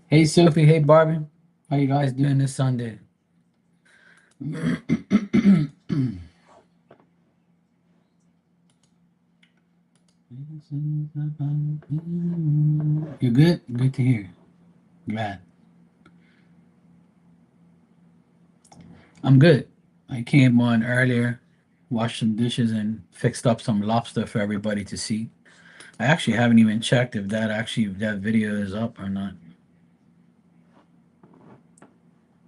Hey Sophie, hey Barbie, how you guys doing this Sunday? You good? Good to hear. Glad. I'm good. I came on earlier, washed some dishes, and fixed up some lobster for everybody to see. I actually haven't even checked if that video is up or not.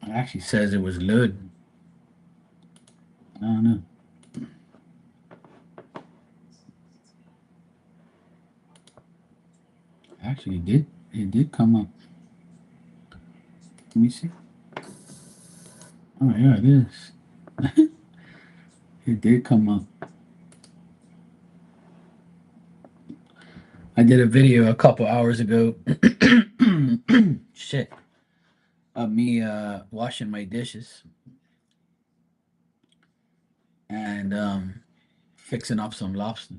It actually says it was loaded. I don't know. Actually, it did come up. Let me see. Oh yeah, it is. It did come up. I did a video a couple hours ago. Shit. Of me washing my dishes and fixing up some lobster.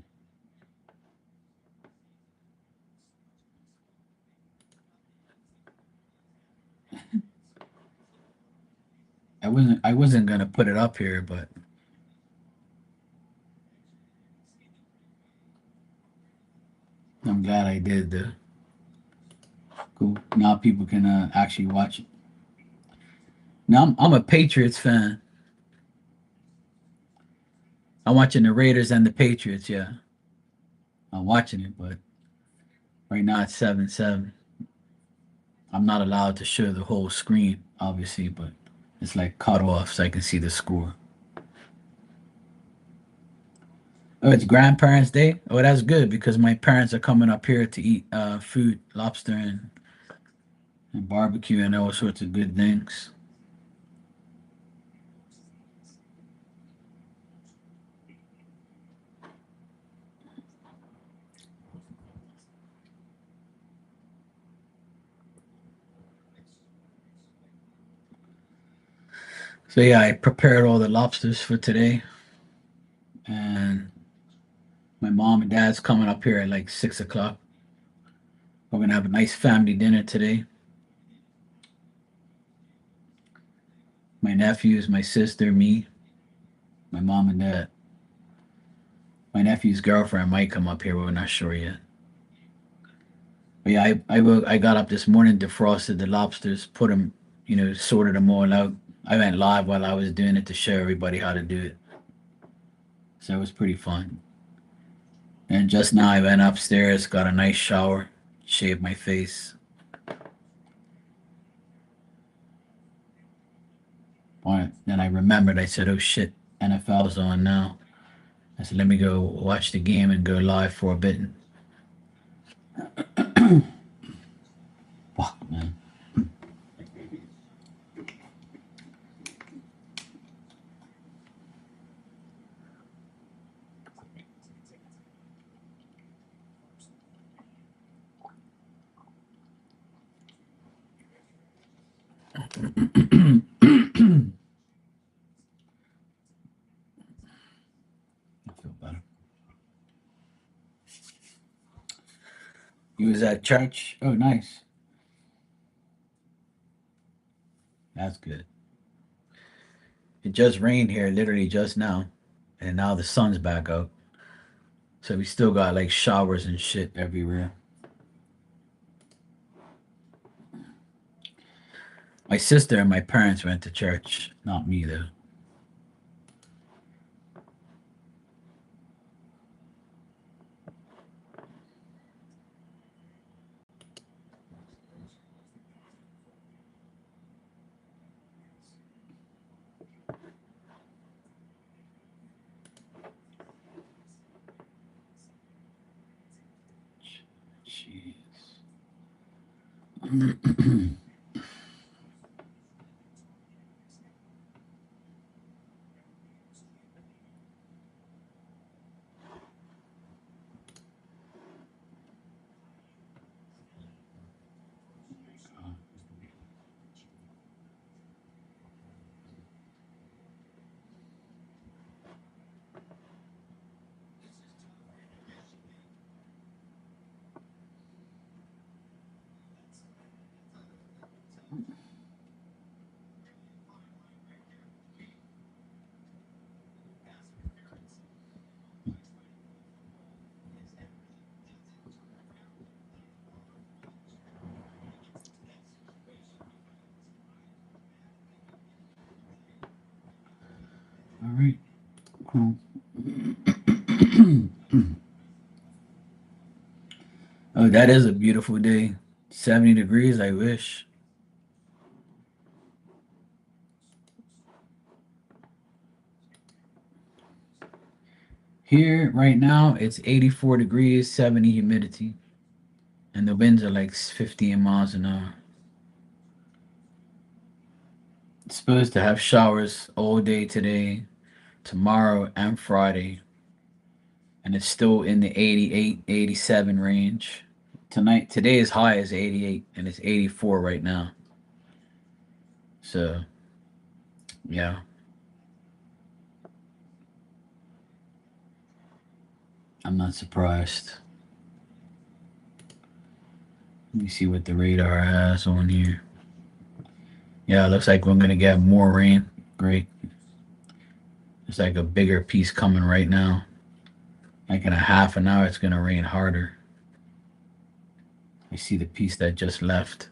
I wasn't gonna put it up here, but I'm glad I did. Cool. Now people can actually watch it. Now I'm a Patriots fan. I'm watching the Raiders and the Patriots. Yeah, I'm watching it, but right now it's 7-7. I'm not allowed to show the whole screen, obviously, but it's like cut off so I can see the score. Oh, it's Grandparents' Day. Oh, that's good because my parents are coming up here to eat food, lobster and barbecue and all sorts of good things. So yeah, I prepared all the lobsters for today, and my mom and dad's coming up here at like 6 o'clock. We're gonna have a nice family dinner today. My nephews, my sister, me, my mom and dad. My nephew's girlfriend might come up here, but we're not sure yet. But yeah, I got up this morning, defrosted the lobsters, put them, sorted them all out. I went live while I was doing it to show everybody how to do it. So it was pretty fun. And just now I went upstairs, got a nice shower, shaved my face. Then I remembered, I said, oh shit, NFL's on now. I said, let me go watch the game and go live for a bit. Fuck, man. I feel better. You was at church? Oh, nice. That's good. It just rained here literally just now, and now the sun's back out. So we still got like showers and shit everywhere. My sister and my parents went to church, not me though. All right, cool. Oh, that is a beautiful day. 70 degrees, I wish. Here, right now, it's 84 degrees, 70 humidity, and the winds are like 15 miles an hour. It's supposed to have showers all day today, tomorrow, and Friday, and it's still in the 88, 87 range. Today's high is 88, and it's 84 right now. So, yeah, I'm not surprised. Let me see what the radar has on here. Yeah, it looks like we're gonna get more rain. Great. There's like a bigger piece coming right now. Like in a half an hour, it's gonna rain harder. I see the piece that just left.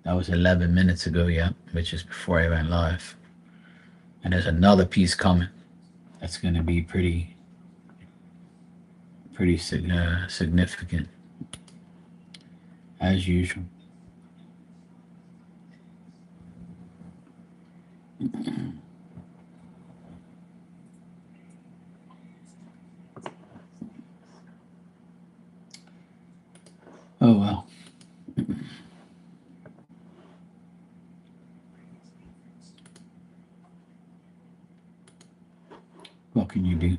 That was 11 minutes ago, yeah, which is before I went live. And there's another piece coming. That's gonna be pretty significant as usual. Oh well. What can you do?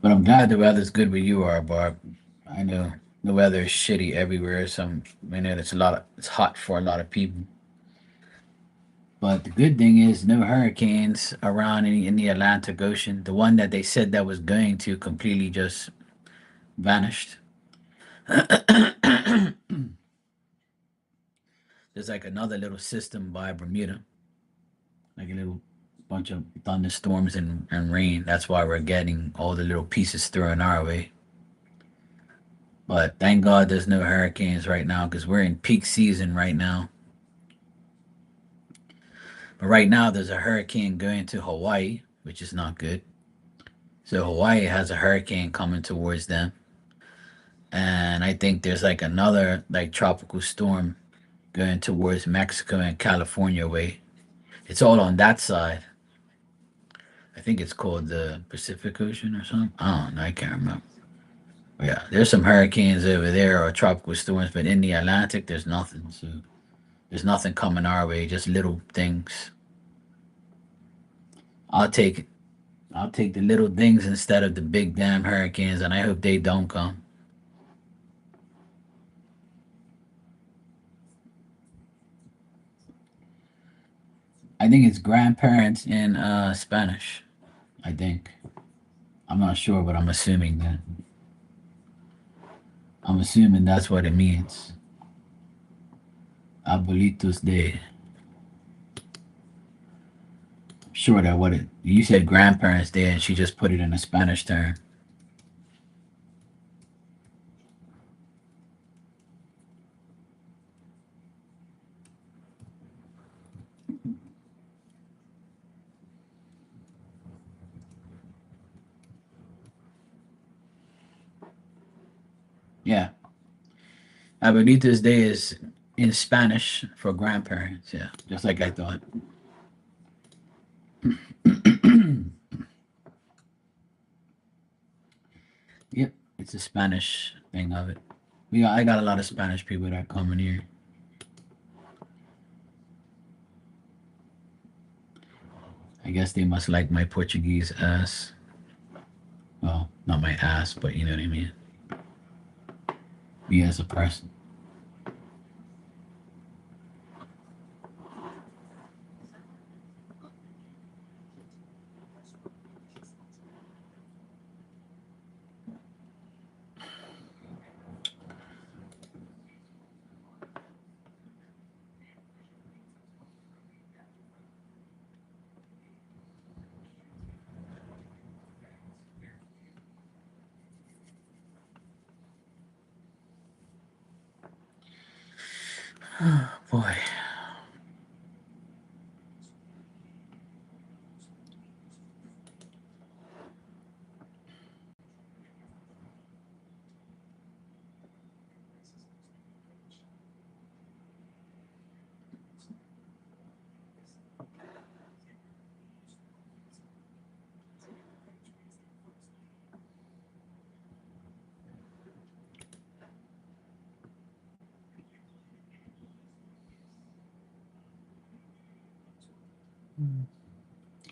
But I'm glad the weather's good where you are, Barb. I know the weather is shitty everywhere. I know it's hot for a lot of people. But the good thing is no hurricanes around in the Atlantic Ocean. The one that they said that was going to completely just vanished. There's like another little system by Bermuda, like a little bunch of thunderstorms and rain. That's why we're getting all the little pieces thrown our way. But thank God there's no hurricanes right now because we're in peak season right now. But right now there's a hurricane going to Hawaii, which is not good. So Hawaii has a hurricane coming towards them. And I think there's like another like tropical storm going towards Mexico and California way. It's all on that side. I think it's called the Pacific Ocean or something. I don't know. I can't remember. But yeah, there's some hurricanes over there or tropical storms, but in the Atlantic, there's nothing. So there's nothing coming our way. Just little things. I'll take it. I'll take the little things instead of the big damn hurricanes, and I hope they don't come. I think it's grandparents in Spanish. I think. I'm not sure, but I'm assuming that. I'm assuming that's what it means. Abuelitos de. Sure that what it. You said grandparents there, and she just put it in a Spanish term. Yeah. Abuelitos de is in Spanish for grandparents. Yeah, just like I thought. Yep, it's a Spanish thing of it. Yeah, I got a lot of Spanish people that come in here. I guess they must like my Portuguese ass. Well, not my ass, but you know what I mean. Me as a person. Boy.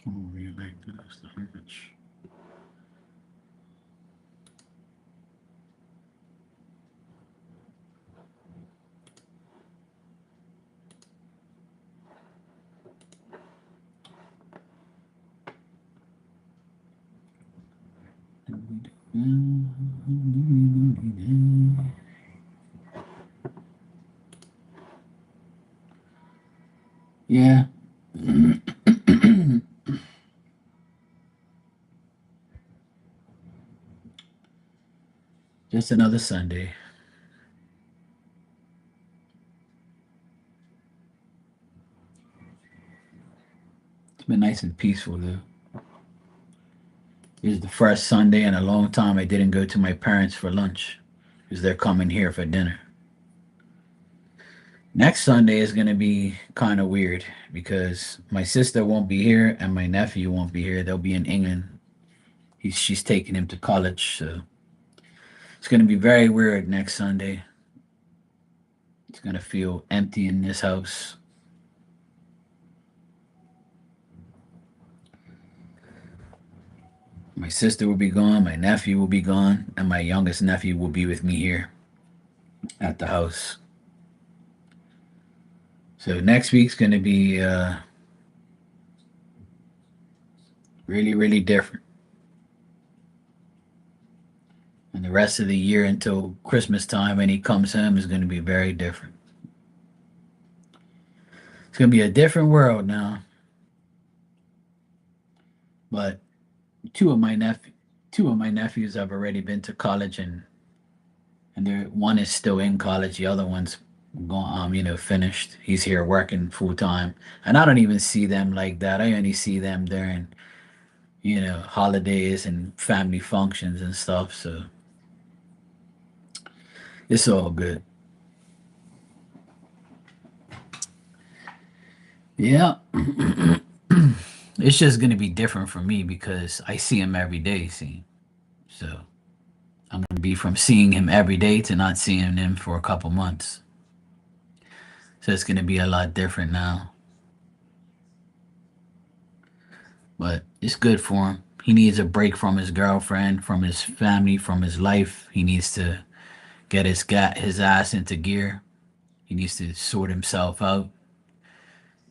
Oh, really like this. How much? Yeah. Just another Sunday. It's been nice and peaceful though. This is the first Sunday in a long time I didn't go to my parents for lunch because they're coming here for dinner. Next Sunday is going to be kind of weird because my sister won't be here and my nephew won't be here. They'll be in England. She's taking him to college, so it's going to be very weird next Sunday. It's going to feel empty in this house. My sister will be gone, my nephew will be gone, and my youngest nephew will be with me here at the house. So next week's going to be really, really different. And the rest of the year until Christmas time when he comes home is going to be very different. It's going to be a different world now. But two of my nephew, two of my nephews have already been to college, and one is still in college. The other one's gone, finished. He's here working full time, and I don't even see them like that. I only see them during holidays and family functions and stuff. So it's all good. Yeah. It's just gonna be different for me because I see him every day. See, so I'm gonna be from seeing him every day to not seeing him for a couple months. So it's gonna be a lot different now. But it's good for him. He needs a break from his girlfriend, from his family, from his life. He needs to get his ass into gear. He needs to sort himself out.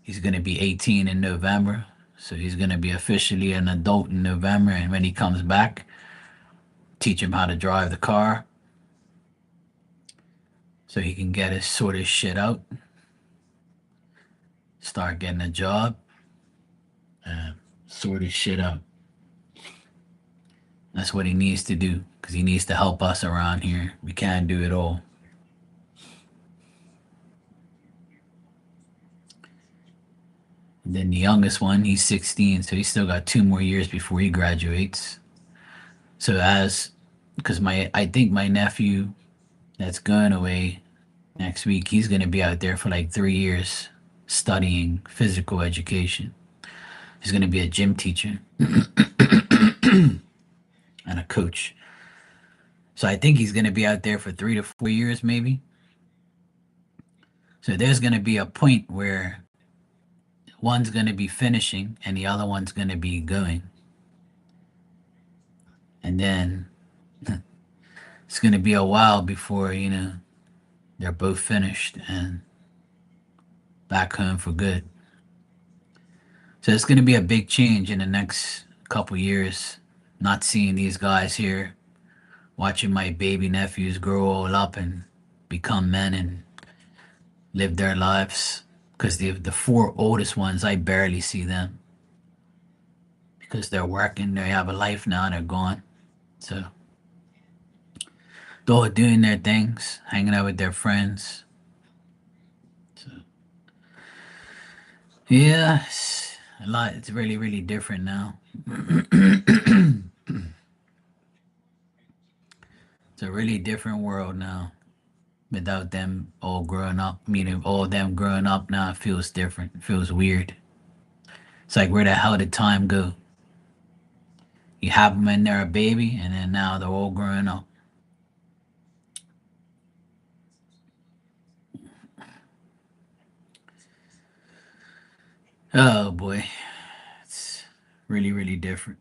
He's gonna be 18 in November, so he's gonna be officially an adult in November. And when he comes back, teach him how to drive the car so he can get his sort his shit out, start getting a job, and sort his shit out. That's what he needs to do because he needs to help us around here. We can't do it all. And then the youngest one, he's 16, so he's still got 2 more years before he graduates. So because I think my nephew that's going away next week, he's going to be out there for like 3 years studying physical education. He's going to be a gym teacher and a coach. So I think he's going to be out there for 3 to 4 years, maybe. So there's going to be a point where one's going to be finishing and the other one's going to be going. And then it's going to be a while before, they're both finished and back home for good. So it's going to be a big change in the next couple years, not seeing these guys here, watching my baby nephews grow all up and become men and live their lives. Because the four oldest ones, I barely see them because they're working, they have a life now, and they're gone. So they're all doing their things, hanging out with their friends. So yeah, it's a lot. It's really, really different now. It's a really different world now. Without them all growing up, meaning all of them growing up now, it feels different. It feels weird. It's like where the hell did time go? You have them when they're a baby, and then now they're all growing up. Oh boy, it's really, really different.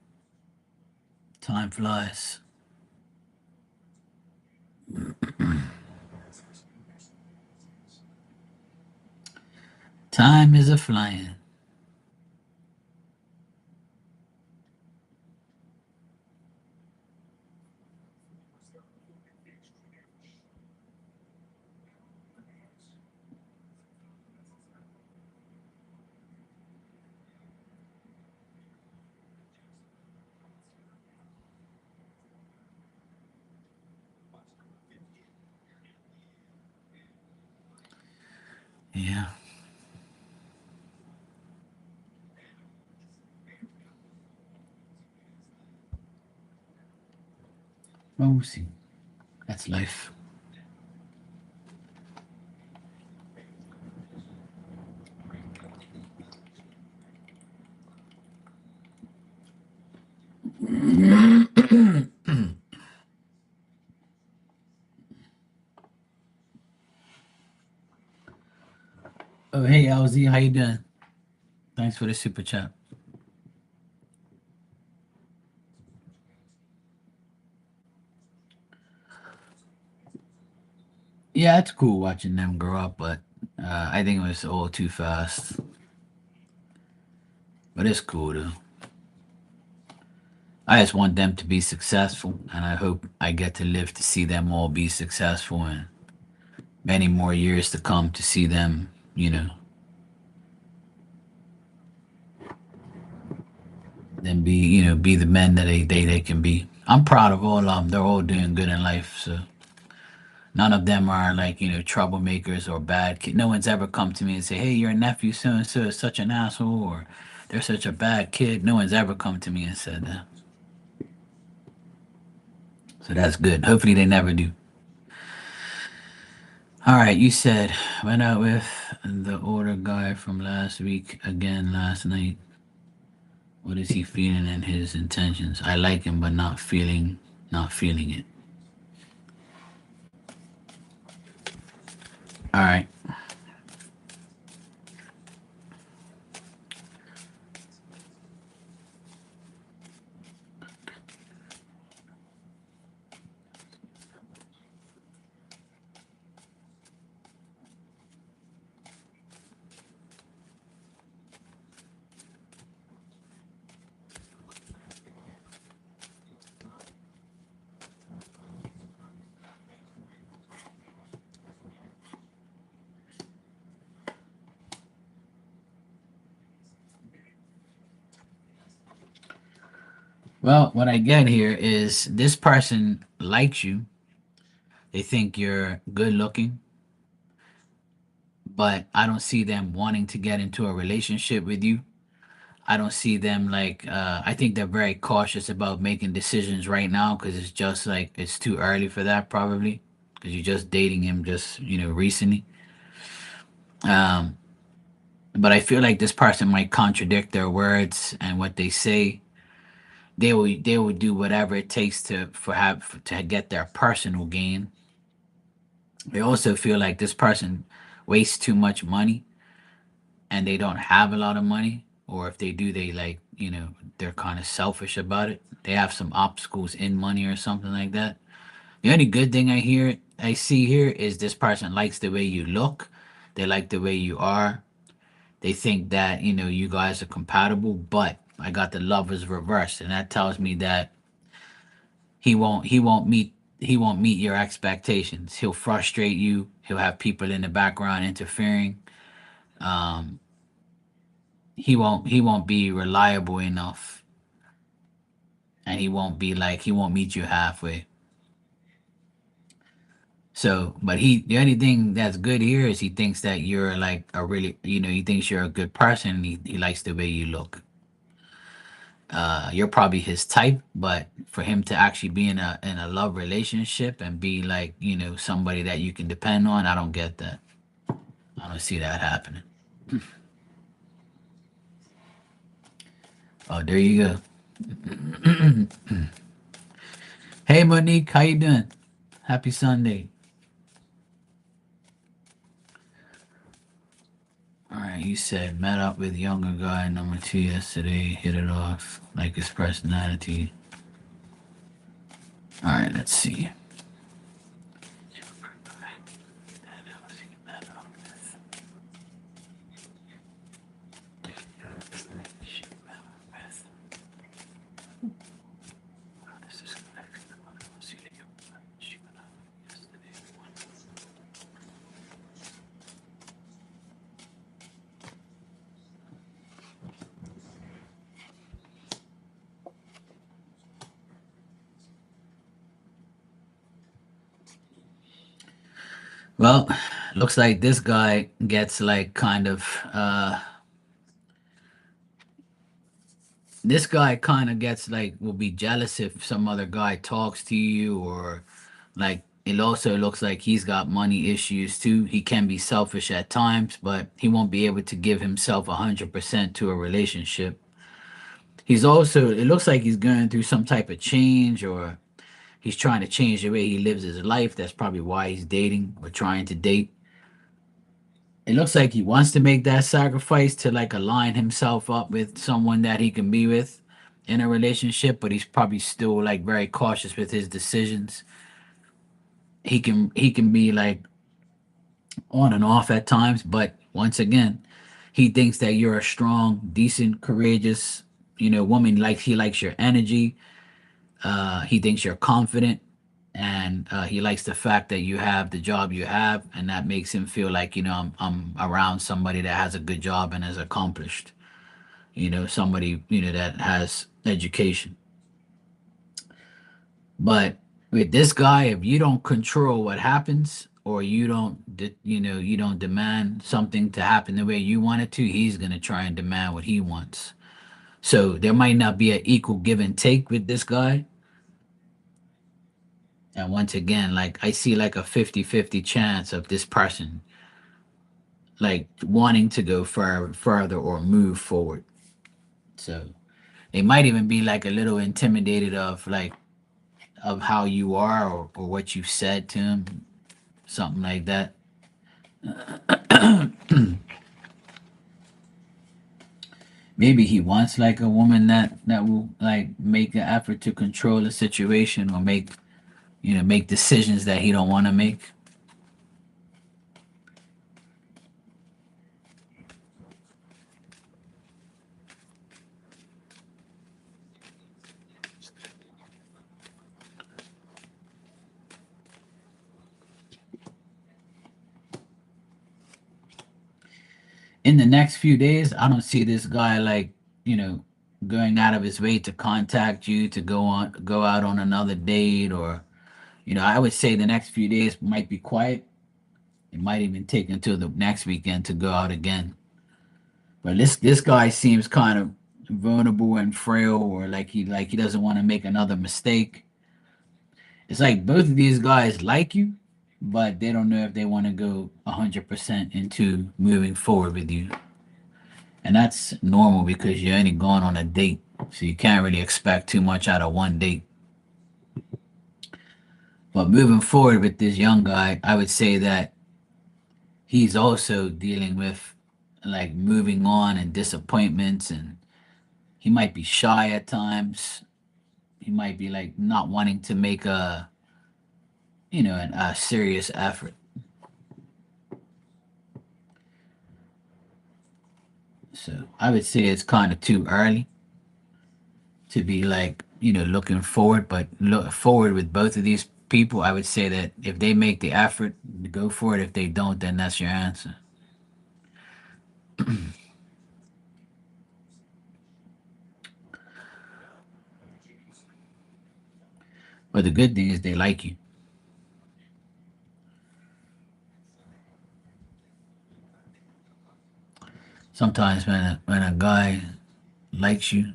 Time flies. Time is a flying. Yeah. Well, we'll see. That's life. Oh, hey, LZ, how you doing? Thanks for the super chat. Yeah, it's cool watching them grow up, but I think it was all too fast. But it's cool though. I just want them to be successful, and I hope I get to live to see them all be successful and many more years to come to see them, then be, be the men that they can be. I'm proud of all of them. They're all doing good in life, so none of them are like, troublemakers or bad kids. No one's ever come to me and say, "Hey, your nephew so and so is such an asshole," or "They're such a bad kid." No one's ever come to me and said that. So that's good. Hopefully they never do. All right, you said went out with the older guy from last week again last night. What is he feeling and his intentions? I like him, but not feeling it. All right. Well, what I get here is this person likes you. They think you're good looking, but I don't see them wanting to get into a relationship with you. I don't see them like I think they're very cautious about making decisions right now because it's just like it's too early for that probably because you're just dating him just, recently. Um but I feel like this person might contradict their words and what they say they will do whatever it takes to get their personal gain. They also feel like this person wastes too much money and they don't have a lot of money, or if they do, they like, they're kind of selfish about it. They have some obstacles in money or something like that. The only good thing I see here is this person likes the way you look. They like the way you are. They think that, you guys are compatible, but I got the lovers reversed, and that tells me that he won't meet your expectations. He'll frustrate you. He'll have people in the background interfering. Um, he won't be reliable enough, and he won't meet you halfway. So, but the only thing that's good here is he thinks that you're like a really, he thinks you're a good person. And he likes the way you look. You're probably his type, but for him to actually be in a love relationship and be like, somebody that you can depend on, I don't get that. I don't see that happening. Oh, there you go. Hey, Monique, how you doing? Happy Sunday. All right, he said met up with younger guy number two yesterday. Hit it off, like his personality. All right, let's see. Well, looks like this guy gets like kind of this guy kind of gets like will be jealous if some other guy talks to you, or like it also looks like he's got money issues too. He can be selfish at times, but he won't be able to give himself 100% to a relationship. He's also, it looks like he's going through some type of change, or he's trying to change the way he lives his life. That's probably why he's dating or trying to date. It looks like he wants to make that sacrifice to like align himself up with someone that he can be with in a relationship, but he's probably still like very cautious with his decisions. He can be like on and off at times, but once again, he thinks that you're a strong, decent, courageous, woman. Like he likes your energy. He thinks you're confident, and he likes the fact that you have the job you have, and that makes him feel like, I'm around somebody that has a good job and is accomplished. Somebody, that has education. But with this guy, if you don't control what happens, or you don't demand something to happen the way you want it to, he's gonna try and demand what he wants. So there might not be an equal give and take with this guy. And once again, like I see like a 50-50 chance of this person like wanting to go further or move forward. So they might even be like a little intimidated of how you are, or what you said to him, something like that. Maybe he wants like a woman that will like make an effort to control the situation, or make decisions that he don't want to make. In the next few days, I don't see this guy like, you know, going out of his way to contact you to go out on another date, or I would say the next few days might be quiet. It might even take until the next weekend to go out again. But this guy seems kind of vulnerable and frail, or like he doesn't want to make another mistake. It's like both of these guys like you, but they don't know if they want to go 100% into moving forward with you. And that's normal because you're only going on a date. So you can't really expect too much out of one date. But moving forward with this young guy, I would say that he's also dealing with like moving on and disappointments, and he might be shy at times. He might be like not wanting to make a, a serious effort. So I would say it's kind of too early to be like, looking forward, but look forward with both of these people. I would say that if they make the effort, go for it. If they don't, then that's your answer. But the good thing is they like you. Sometimes when a guy likes you,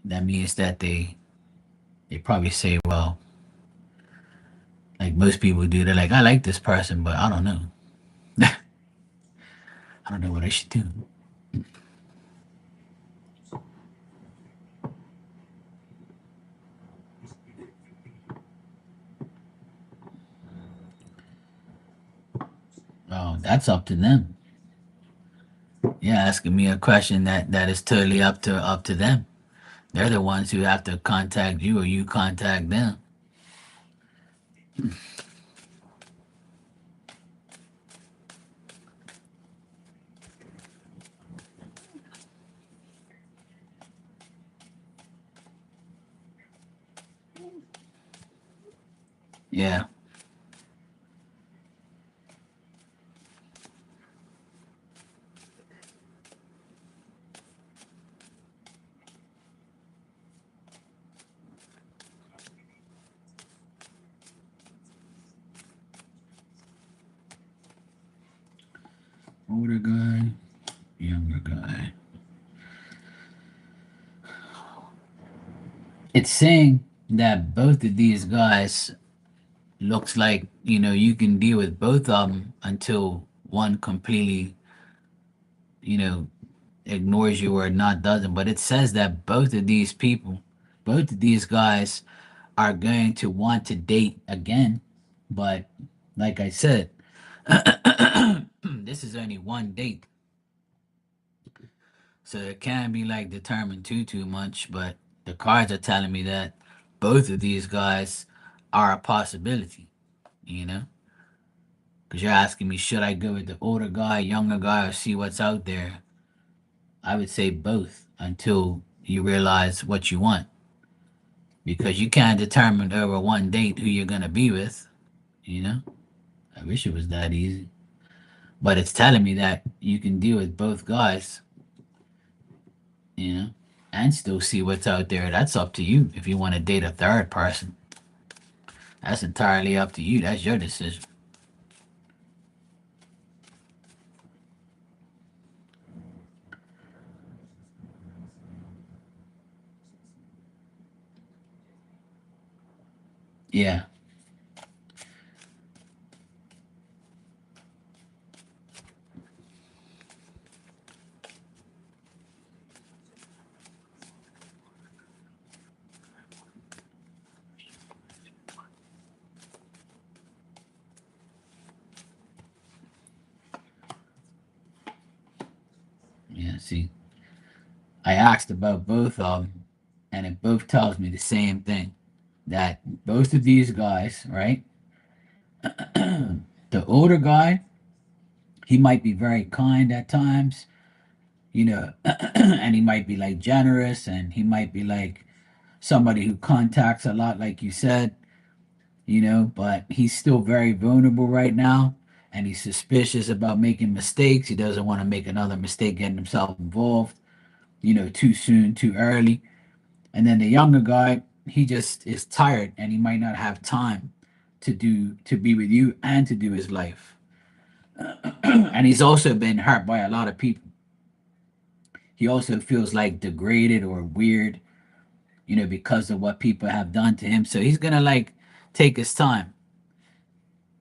that means that they probably say, well, like most people do, they're like, I like this person, but I don't know. I don't know what I should do. Oh, that's up to them. Yeah, asking me a question that is totally up to them. They're the ones who have to contact you or you contact them. Yeah. Older guy, younger guy. It's saying that both of these guys looks like, you can deal with both of them until one completely, you know, ignores you or not doesn't. But it says that both of these people, both of these guys are going to want to date again. But like I said, this is only one date. So it can't be like determined too much, but the cards are telling me that both of these guys are a possibility, you know? Because you're asking me, should I go with the older guy, younger guy, or see what's out there? I would say both until you realize what you want. Because you can't determine over one date who you're going to be with, you know? I wish it was that easy. But it's telling me that you can deal with both guys, you know, and still see what's out there. That's up to you. If you want to date a third person, that's entirely up to you. That's your decision. Yeah. Yeah. See, I asked about both of them, and it both tells me the same thing that both of these guys, right? The older guy, he might be very kind at times, and he might be like generous, and he might be like somebody who contacts a lot, like you said, but he's still very vulnerable right now, and he's suspicious about making mistakes. He doesn't want to make another mistake getting himself involved, too soon, too early. And then the younger guy, he just is tired and he might not have time to be with you and to do his life. And he's also been hurt by a lot of people. He also feels like degraded or weird, because of what people have done to him. So he's gonna like take his time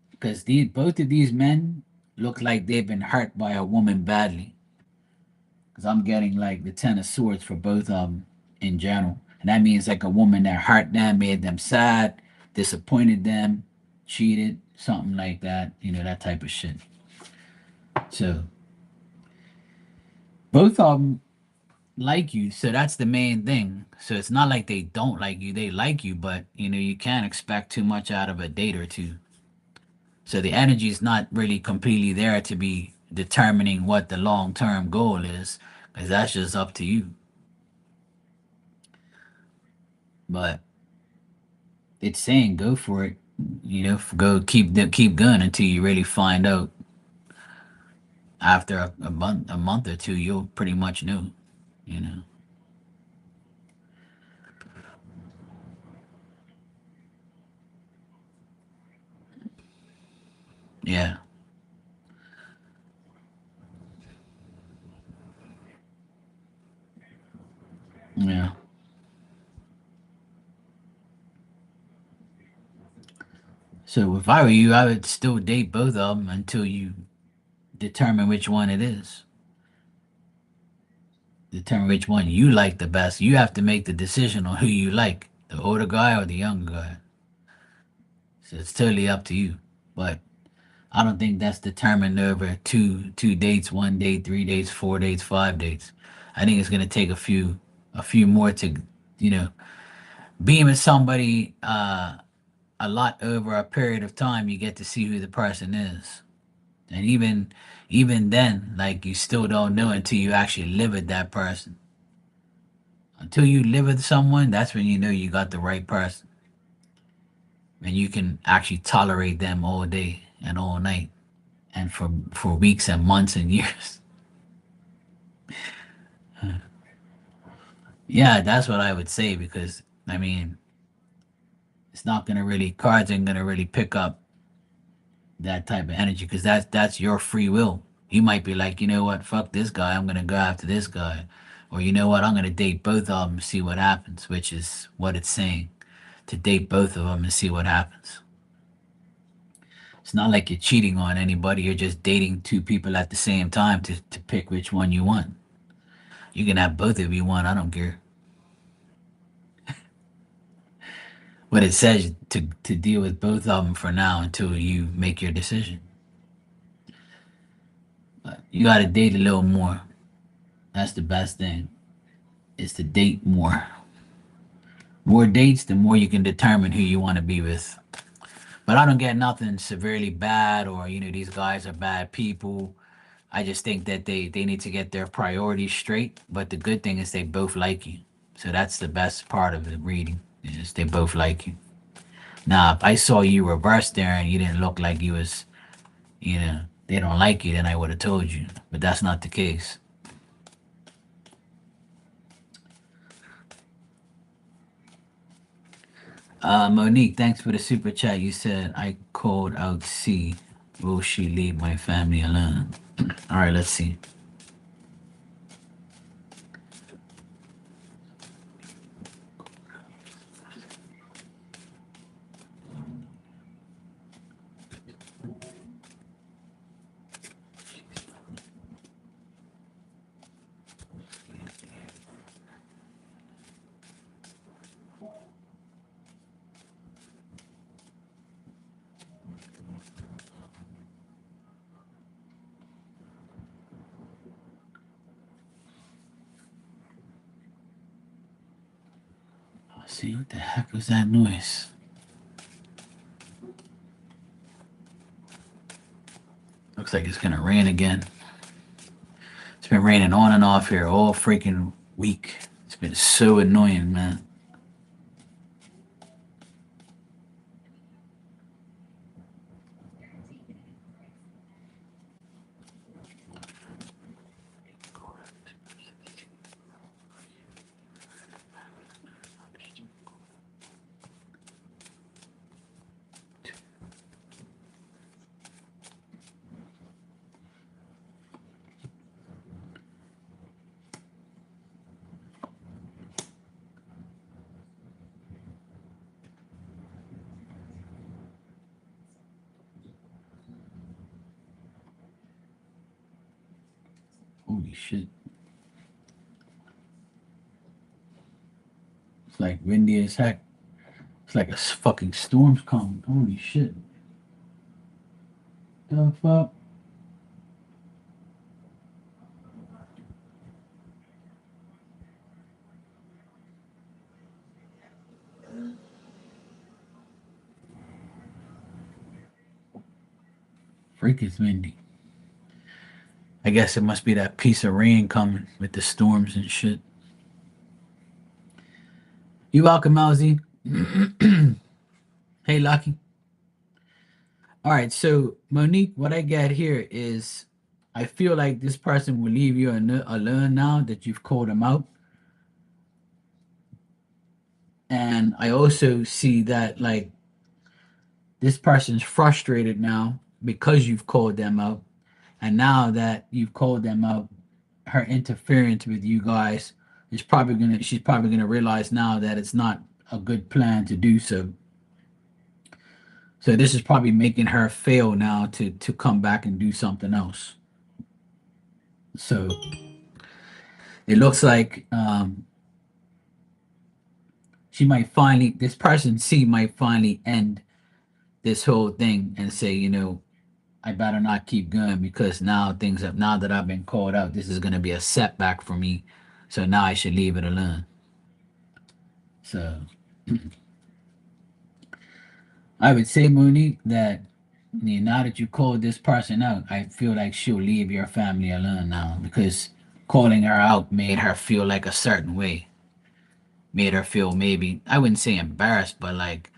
because these both of these men look like they've been hurt by a woman badly. Because I'm getting like the Ten of Swords for both of them. in general. And that means like a woman that hurt them, made them sad, disappointed them, cheated, something like that, that type of shit. So both of them like you. So that's the main thing. So it's not like they don't like you, they like you, but you can't expect too much out of a date or two. So the energy is not really completely there to be determining what the long term goal is, because that's just up to you. But it's saying go for it. Go keep going until you really find out. After a month or two, you'll pretty much know. You know. Yeah. Yeah. So if I were you, I would still date both of them until you determine which one it is. Determine which one you like the best. You have to make the decision on who you like, the older guy or the younger guy. So it's totally up to you. But I don't think that's determined over two dates, 1 date, 3 dates, 4 dates, 5 dates. I think it's gonna take a few more to, you know, being with somebody a lot over a period of time. You get to see who the person is, and even then, like you still don't know until you actually live with that person. Until you live with someone, that's when you know you got the right person, and you can actually tolerate them all day and all night, and for weeks and months and years. Yeah, that's what I would say because I mean, it's not gonna really cards ain't gonna really pick up that type of energy because that's your free will. You might be like, you know what, fuck this guy, I'm gonna go after this guy, or you know what, I'm gonna date both of them and see what happens, which is what it's saying, to date both of them and see what happens. It's not like you're cheating on anybody. You're just dating two people at the same time to pick which one you want. You can have both if you want. I don't care. But it says to deal with both of them for now until you make your decision. But you got to date a little more. That's the best thing. Is to date more. More dates, the more you can determine who you want to be with. But I don't get nothing severely bad or these guys are bad people. I just think that they need to get their priorities straight. But the good thing is they both like you. So that's the best part of the reading is they both like you. Now, if I saw you reverse there and you didn't look like you was they don't like you, then I would have told you. But that's not the case. Monique, thanks for the super chat. You said I called out C. Will she leave my family alone? All right, let's see. Let's see, what the heck was that noise? Looks like it's gonna rain again. It's been raining on and off here all freaking week. It's been so annoying, man. Holy shit. It's like windy as heck. It's like a fucking storm's coming. Holy shit. The fuck? Freak is windy. I guess it must be that piece of rain coming with the storms and shit. You welcome, Mousy. Hey, Lucky. All right, so Monique, what I got here is I feel like this person will leave you alone now that you've called them out. And I also see that like this person's frustrated now because you've called them out. And now that you've called them out, her interference with you guys is probably gonna she's probably gonna realize now that it's not a good plan to do so. So this is probably making her fail now to come back and do something else. So it looks like she might finally this person C might finally end this whole thing and say, I better not keep going because now that I've been called out, this is gonna be a setback for me. So now I should leave it alone. So I would say, Monique, that now that you called this person out, I feel like she'll leave your family alone now because calling her out made her feel like a certain way. Made her feel maybe, I wouldn't say embarrassed, but like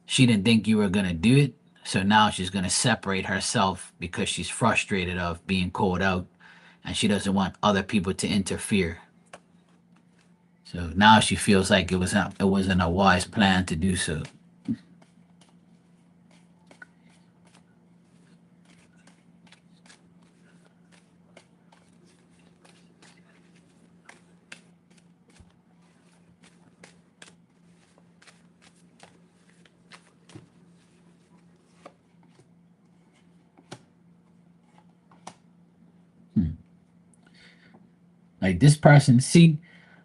she didn't think you were going to do it. So now she's going to separate herself because she's frustrated of being called out and she doesn't want other people to interfere. So now she feels like it wasn't a wise plan to do so. Hmm. Like this person, see,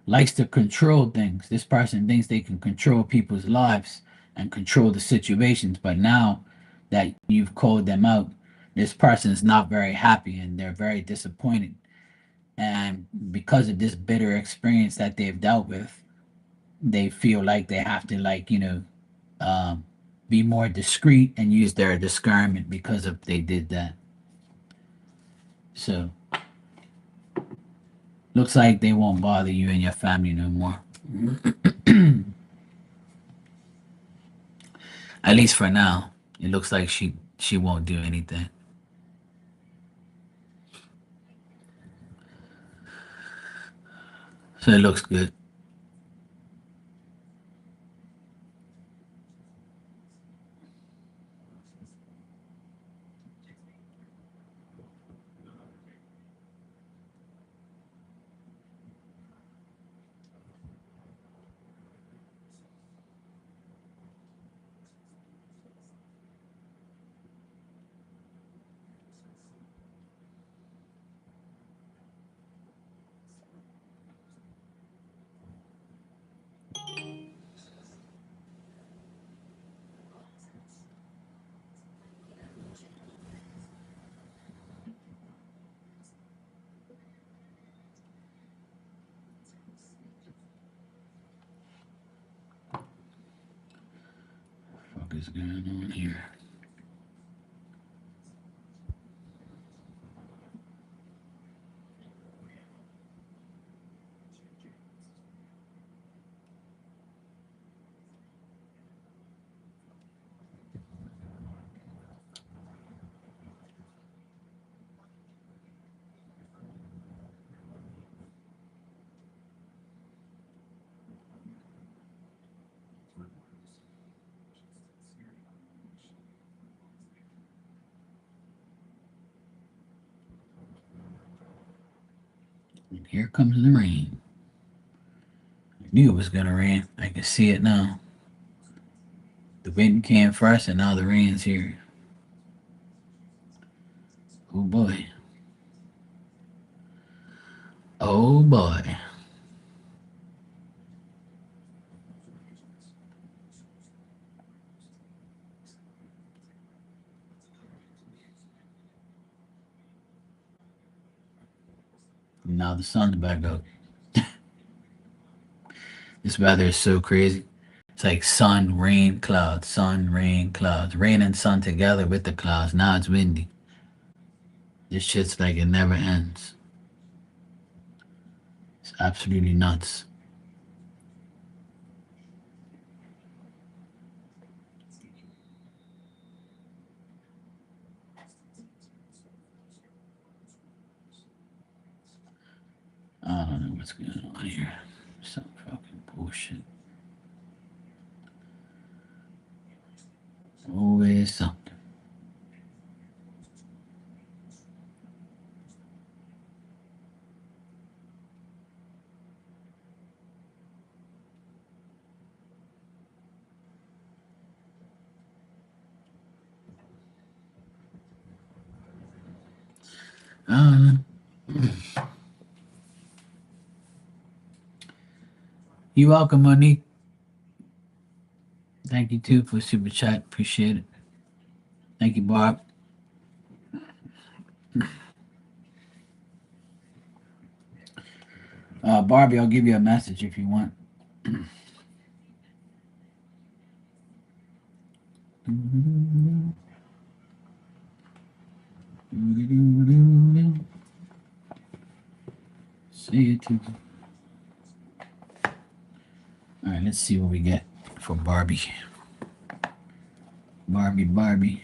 likes to control things. This person thinks they can control people's lives and control the situations. But now that you've called them out, this person is not very happy and they're very disappointed. And because of this bitter experience that they've dealt with, they feel like they have to, like, um, be more discreet and use their discernment because of they did that. So looks like they won't bother you and your family no more. At least for now. It looks like she won't do anything. So it looks good. What the fuck is going on here? And here comes the rain. I knew it was gonna rain. I can see it now. The wind came first and now the rain's here. Oh boy. Oh boy. Now the sun's back up. This weather is so crazy. It's like sun, rain, clouds, sun, rain, clouds, rain and sun together with the clouds. Now it's windy. This shit's like it never ends. It's absolutely nuts. I don't know what's going on here. Some fucking bullshit. Always something. I don't know. You welcome, Monique. Thank you too for super chat. Appreciate it. Thank you, Bob. Barbie, I'll give you a message if you want. See you too. All right, let's see what we get for Barbie. Barbie.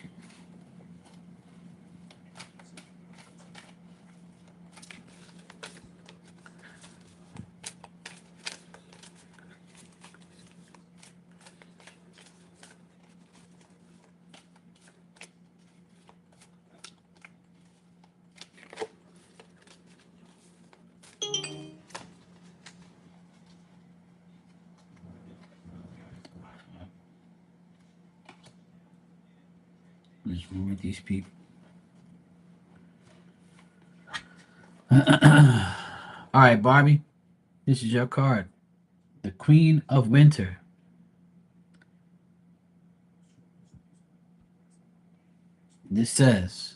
What's wrong with these people? All right, Barbie, this is your card. The Queen of Winter. This says,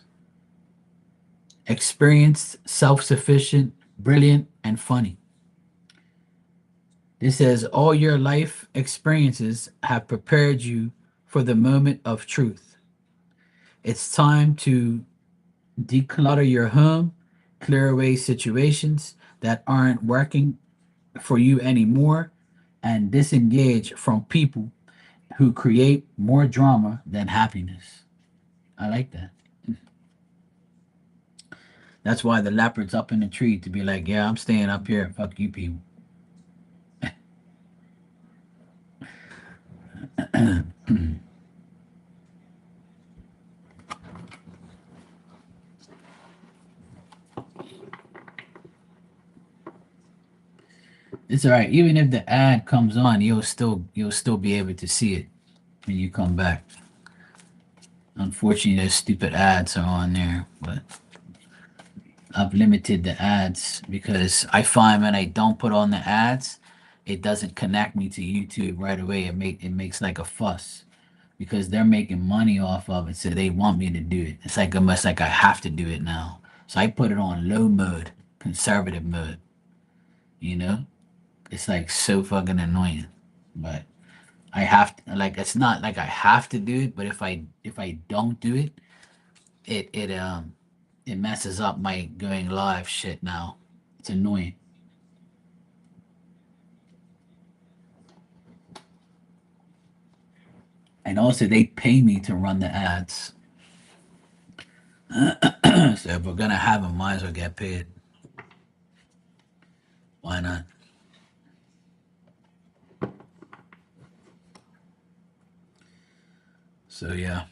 experienced, self sufficient, brilliant, and funny. This says, all your life experiences have prepared you for the moment of truth. It's time to declutter your home, clear away situations that aren't working for you anymore, and disengage from people who create more drama than happiness. I like that. That's why the leopard's up in the tree to be like, yeah, I'm staying up here. Fuck you people. It's all right. Even if the ad comes on, you'll still be able to see it when you come back. Unfortunately, those stupid ads are on there, but I've limited the ads because I find when I don't put on the ads, it doesn't connect me to YouTube right away. It makes like a fuss because they're making money off of it, so they want me to do it. It's like almost like I have to do it now. So I put it on low mode, conservative mode. You know, it's like so fucking annoying, but I have to, like it's not like I have to do it, but if I don't do it, it messes up my going live shit now. It's annoying. And also they pay me to run the ads. So if we're gonna have them, might as well get paid. Why not? So yeah.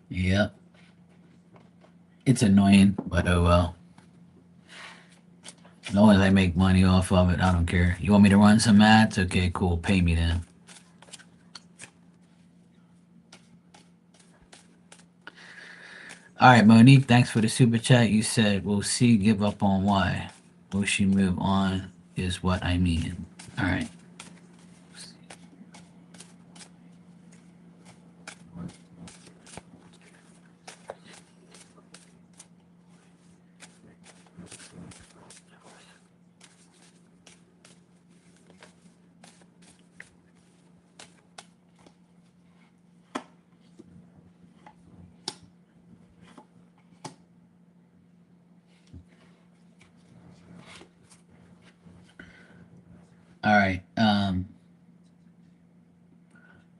Yep. It's annoying, but oh well. As long as I make money off of it, I don't care. You want me to run some ads? Okay, cool. Pay me then. All right, Monique, thanks for the super chat. You said, we'll see, give up on why. Will she move on? Is what I mean. All right.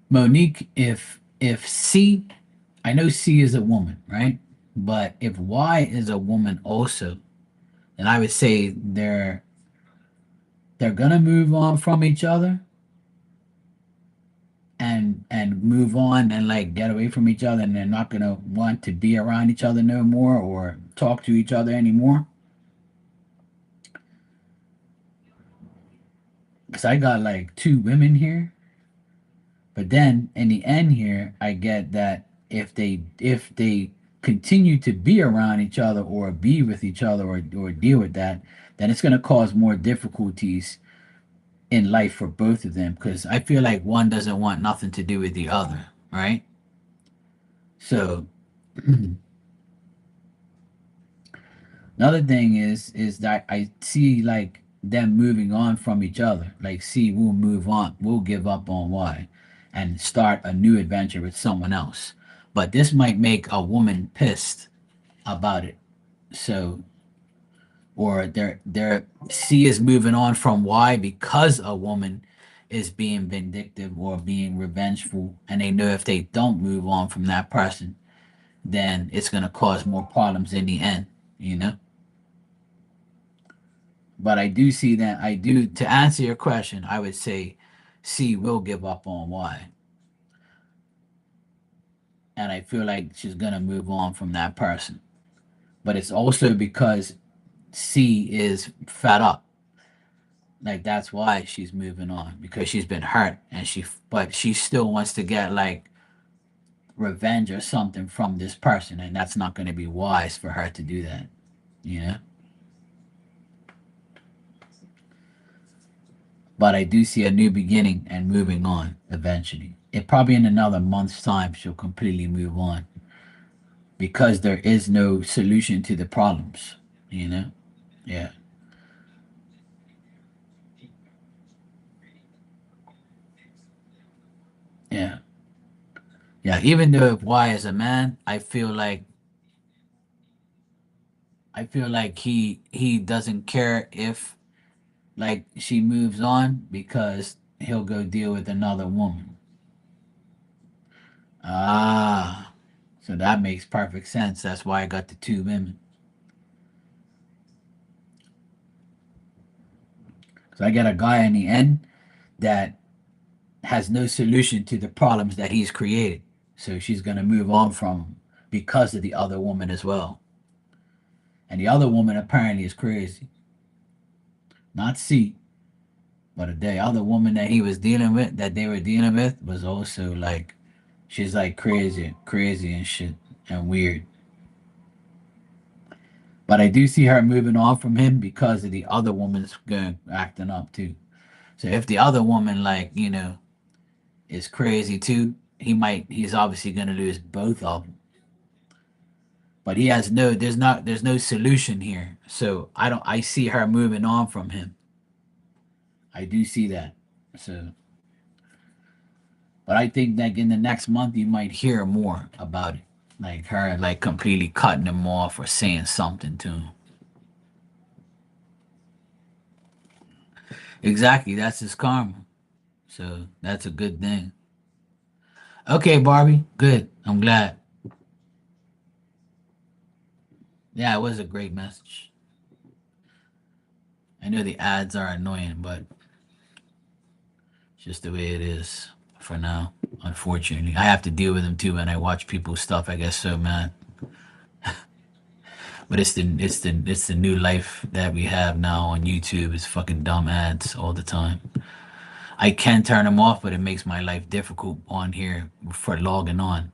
Monique, if C, I know C is a woman, right? But if Y is a woman also, then I would say they're gonna move on from each other and move on and like get away from each other, and they're not gonna want to be around each other no more or talk to each other anymore. Because I got like two women here, but then in the end here, I get that if they continue to be around each other or be with each other or deal with that, then it's gonna cause more difficulties in life for both of them. Because I feel like one doesn't want nothing to do with the other, right? So another thing is that I see like them moving on from each other. Like C will move on, will give up on Y and start a new adventure with someone else. But this might make a woman pissed about it. So or their C is moving on from Y because a woman is being vindictive or being revengeful, and they know if they don't move on from that person, then it's gonna cause more problems in the end, you know? But I do see that I do to answer your question, I would say C will give up on Y. And I feel like she's gonna move on from that person. But it's also because C is fed up. Like that's why she's moving on because she's been hurt and but she still wants to get like revenge or something from this person, and that's not going to be wise for her to do that, you know. But I do see a new beginning and moving on eventually. It probably in another month's time she'll completely move on because there is no solution to the problems, you know. Yeah, yeah, yeah. Even though if Y is a man, I feel like he doesn't care if like she moves on because he'll go deal with another woman. Ah, so that makes perfect sense. That's why I got the two women. So I got a guy in the end that has no solution to the problems that he's created. So she's gonna move on from him because of the other woman as well. And the other woman apparently is crazy. Not C, but the other woman that he was dealing with, that they were dealing with, was also like she's like crazy, crazy and shit and weird. But I do see her moving on from him because of the other woman's going acting up too. So if the other woman, like, is crazy too, he's obviously gonna lose both of them. But there's no solution here. So I see her moving on from him. I do see that. So, but I think that in the next month you might hear more about it. Like her, like completely cutting him off or saying something to him. Exactly, that's his karma. So that's a good thing. Okay, Barbie, good. I'm glad. Yeah, it was a great message. I know the ads are annoying, but it's just the way it is for now. Unfortunately, I have to deal with them too when I watch people's stuff. I get so mad, but it's the new life that we have now on YouTube. It's fucking dumb ads all the time. I can turn them off, but it makes my life difficult on here for logging on.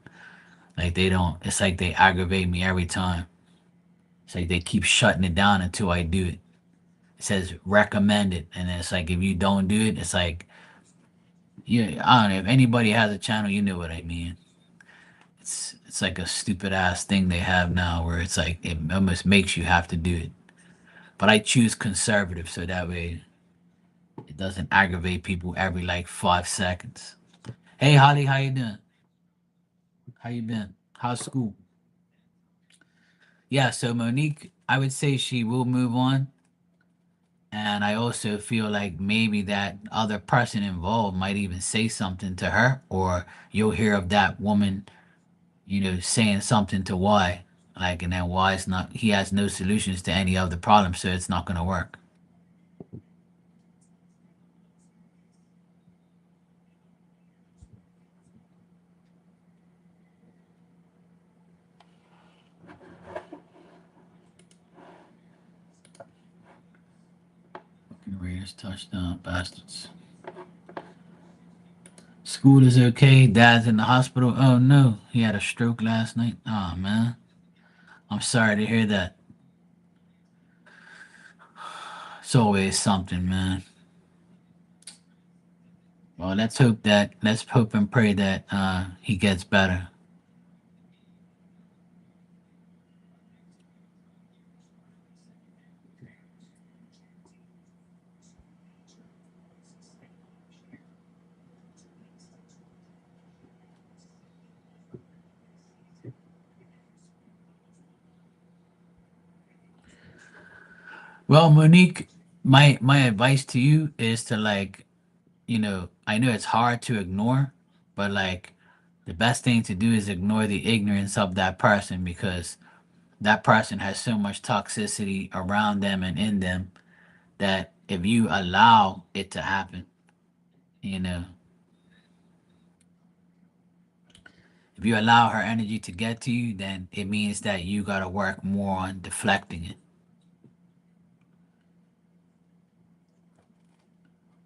Like they don't. It's like they aggravate me every time. It's like they keep shutting it down until I do it. It says recommended, and it's like if you don't do it, it's like yeah, I don't know. If anybody has a channel, you know what I mean. It's like a stupid ass thing they have now where it's like it almost makes you have to do it. But I choose conservative so that way it doesn't aggravate people every like 5 seconds. Hey Holly, how you doing? How you been? How's school? Yeah, so Monique, I would say she will move on And I also feel like maybe that other person involved might even say something to her, or you'll hear of that woman, saying something to Y. Like, and then Y is not, he has no solutions to any of the problems, so it's not going to work. Fucking Raiders touchdown, bastards. School is okay. Dad's in the hospital. Oh no, he had a stroke last night. Oh man, I'm sorry to hear that. It's always something, man. Well, let's hope and pray that he gets better. Well, Monique, my advice to you is to, like, I know it's hard to ignore, but like the best thing to do is ignore the ignorance of that person, because that person has so much toxicity around them and in them that if you allow it to happen, you know, if you allow her energy to get to you, then it means that you got to work more on deflecting it.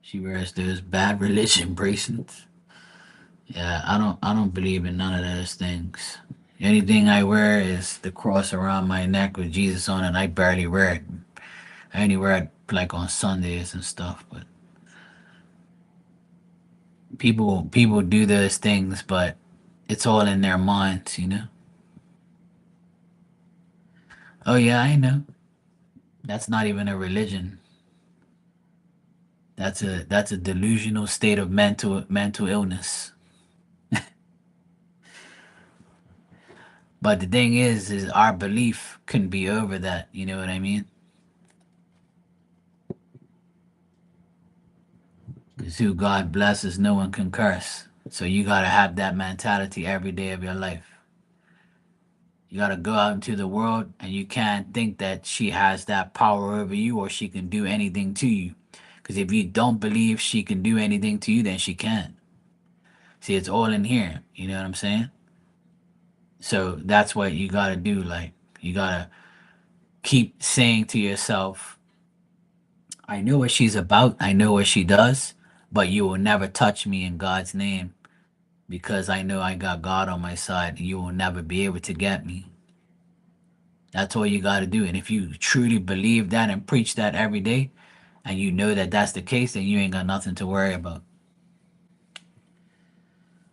She wears those bad religion bracelets. Yeah, I don't believe in none of those things. Anything I wear is the cross around my neck with Jesus on it. I barely wear it. I only wear it like on Sundays and stuff. But people do those things, but it's all in their minds. Oh yeah, I know. That's not even a religion. That's a delusional state of mental illness. But the thing is our belief can be over that. You know what I mean? Because who God blesses, no one can curse. So you gotta have that mentality every day of your life. You gotta go out into the world, and you can't think that she has that power over you or she can do anything to you. Because if you don't believe she can do anything to you, then she can. See, it's all in here. You know what I'm saying? So that's what you gotta do. Like, you gotta keep saying to yourself, I know what she's about, I know what she does, but you will never touch me in God's name, because I know I got God on my side, and you will never be able to get me. That's all you got to do. And if you truly believe that and preach that every day, and you know that that's the case, then you ain't got nothing to worry about.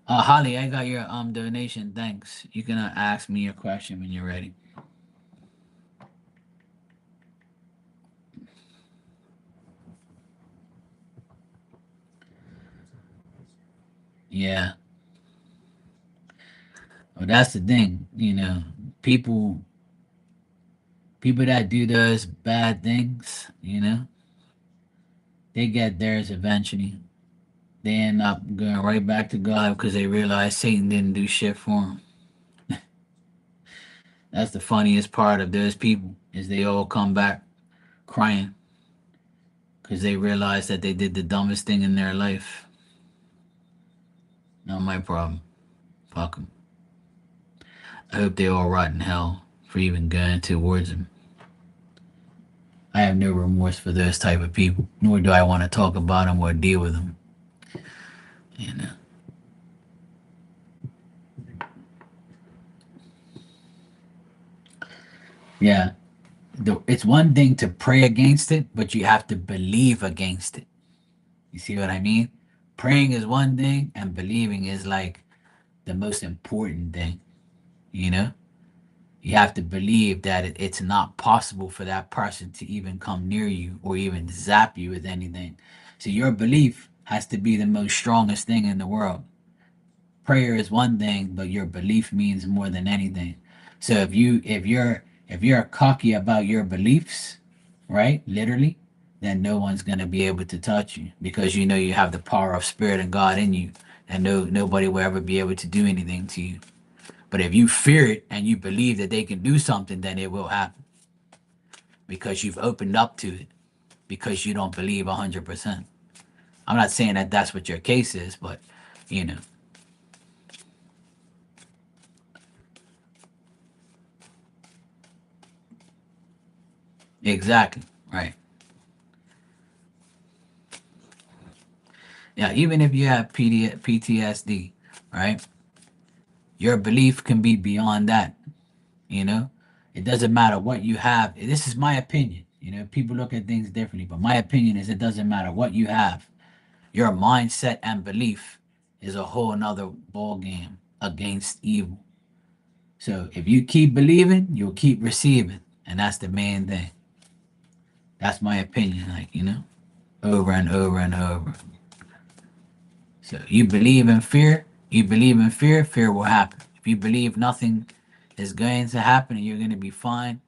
Holly, I got your donation. Thanks. You can ask me your question when you're ready. Yeah. Well, that's the thing. People people that do those bad things, they get theirs eventually. They end up going right back to God because they realize Satan didn't do shit for them. That's the funniest part of those people, is they all come back crying because they realize that they did the dumbest thing in their life. Not my problem. Fuck them. I hope they all rot in hell for even going towards him. I have no remorse for those type of people, nor do I want to talk about them or deal with them. You know. Yeah. It's one thing to pray against it, but you have to believe against it. You see what I mean? Praying is one thing, and believing is like the most important thing. You know? You have to believe that it's not possible for that person to even come near you or even zap you with anything. So your belief has to be the most strongest thing in the world. Prayer is one thing, but your belief means more than anything. So if you're cocky about your beliefs, right? Literally, then no one's going to be able to touch you because you know you have the power of spirit and God in you, and nobody will ever be able to do anything to you. But if you fear it and you believe that they can do something, then it will happen because you've opened up to it because you don't believe 100%. I'm not saying that that's what your case is, but you know. Exactly. Right. Yeah, even if you have PTSD, right? Your belief can be beyond that, you know? It doesn't matter what you have. This is my opinion. You know, people look at things differently, but my opinion is it doesn't matter what you have. Your mindset and belief is a whole nother ball game against evil. So if you keep believing, you'll keep receiving. And that's the main thing. That's my opinion, like, over and over and over. So you believe in fear, fear will happen. If you believe nothing is going to happen and you're going to be fine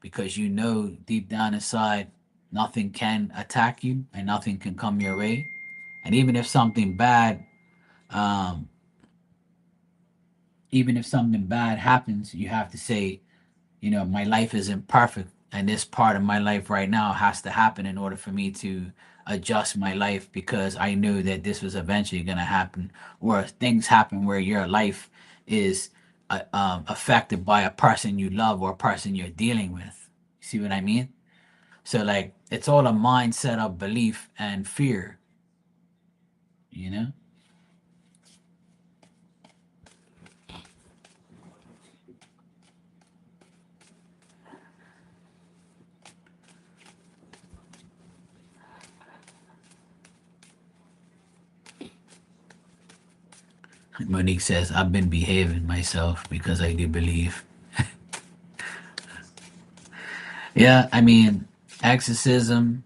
because you know deep down inside nothing can attack you and nothing can come your way. And um, even if something bad happens, you have to say, my life isn't perfect, and this part of my life right now has to happen in order for me to adjust my life because I knew that this was eventually going to happen, or things happen where your life is affected by a person you love or a person you're dealing with. See what I mean? So, like, it's all a mindset of belief and fear, you know? Monique says, I've been behaving myself because I do believe. Yeah, I mean, exorcism,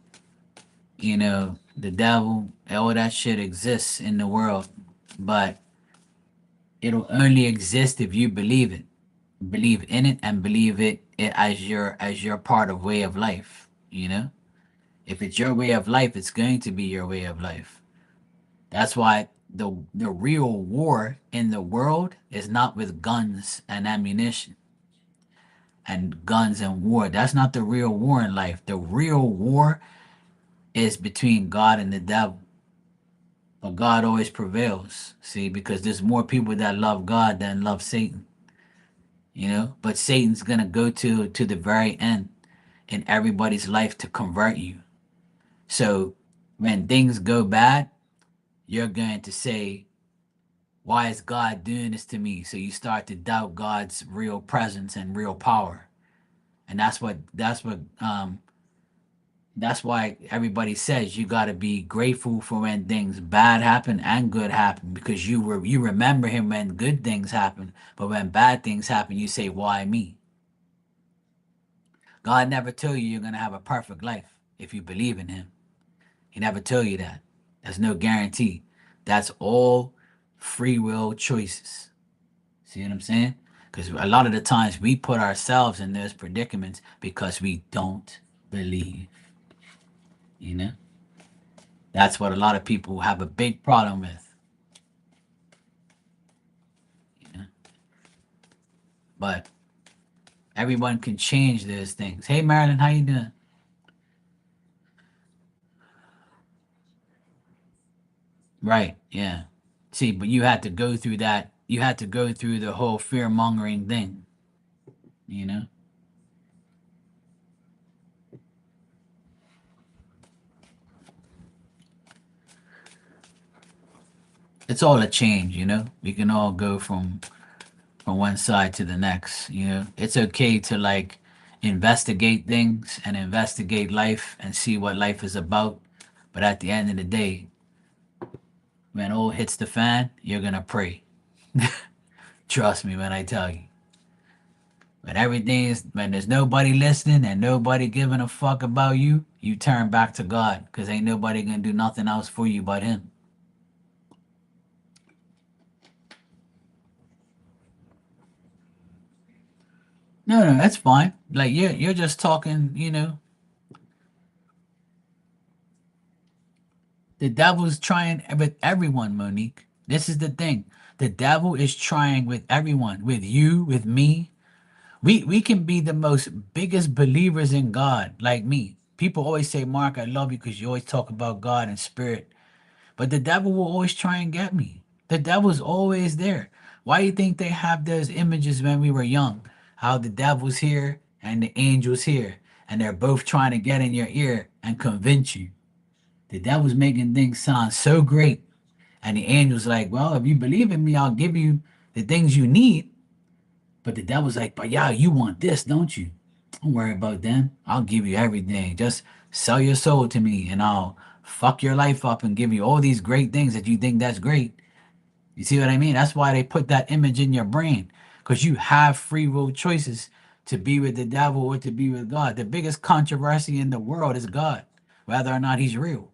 the devil, all that shit exists in the world, but it'll only exist if you believe it, believe in it, and believe it as your part of way of life. If it's your way of life, it's going to be your way of life. That's why the real war in the world is not with guns and ammunition and guns and war. That's not the real war in life. The real war is between God and the devil. But God always prevails. See, because there's more people that love God than love Satan. But Satan's gonna go to the very end in everybody's life to convert you. So when things go bad, you're going to say, "Why is God doing this to me?" So you start to doubt God's real presence and real power, and that's why everybody says you got to be grateful for when things bad happen and good happen because you remember him when good things happen, but when bad things happen, you say, "Why me?" God never told you you're gonna have a perfect life if you believe in Him. He never told you that. There's no guarantee. That's all free will choices. See what I'm saying? Because a lot of the times we put ourselves in those predicaments because we don't believe. You know. That's what a lot of people have a big problem with. You know? But everyone can change those things. Hey Marilyn, how you doing? Right, yeah. See, but you had to go through that. You had to go through the whole fear mongering thing. You know, it's all a change. We can all go from one side to the next. It's okay to like investigate things and investigate life and see what life is about. But at the end of the day, when all hits the fan, you're gonna pray. Trust me when I tell you. When there's nobody listening and nobody giving a fuck about you, you turn back to God because ain't nobody gonna do nothing else for you but Him. No, no, that's fine. Like you're just talking. The devil's trying with everyone, Monique. This is the thing. The devil is trying with everyone, with you, with me. We can be the most biggest believers in God, like me. People always say, Mark, I love you because you always talk about God and spirit. But the devil will always try and get me. The devil's always there. Why do you think they have those images when we were young? How the devil's here and the angel's here, and they're both trying to get in your ear and convince you. The devil's making things sound so great. And the angel's like, well, if you believe in me, I'll give you the things you need. But the devil's like, but yeah, you want this, don't you? Don't worry about them. I'll give you everything. Just sell your soul to me and I'll fuck your life up and give you all these great things that you think that's great. You see what I mean? That's why they put that image in your brain. Because you have free will choices to be with the devil or to be with God. The biggest controversy in the world is God, whether or not he's real.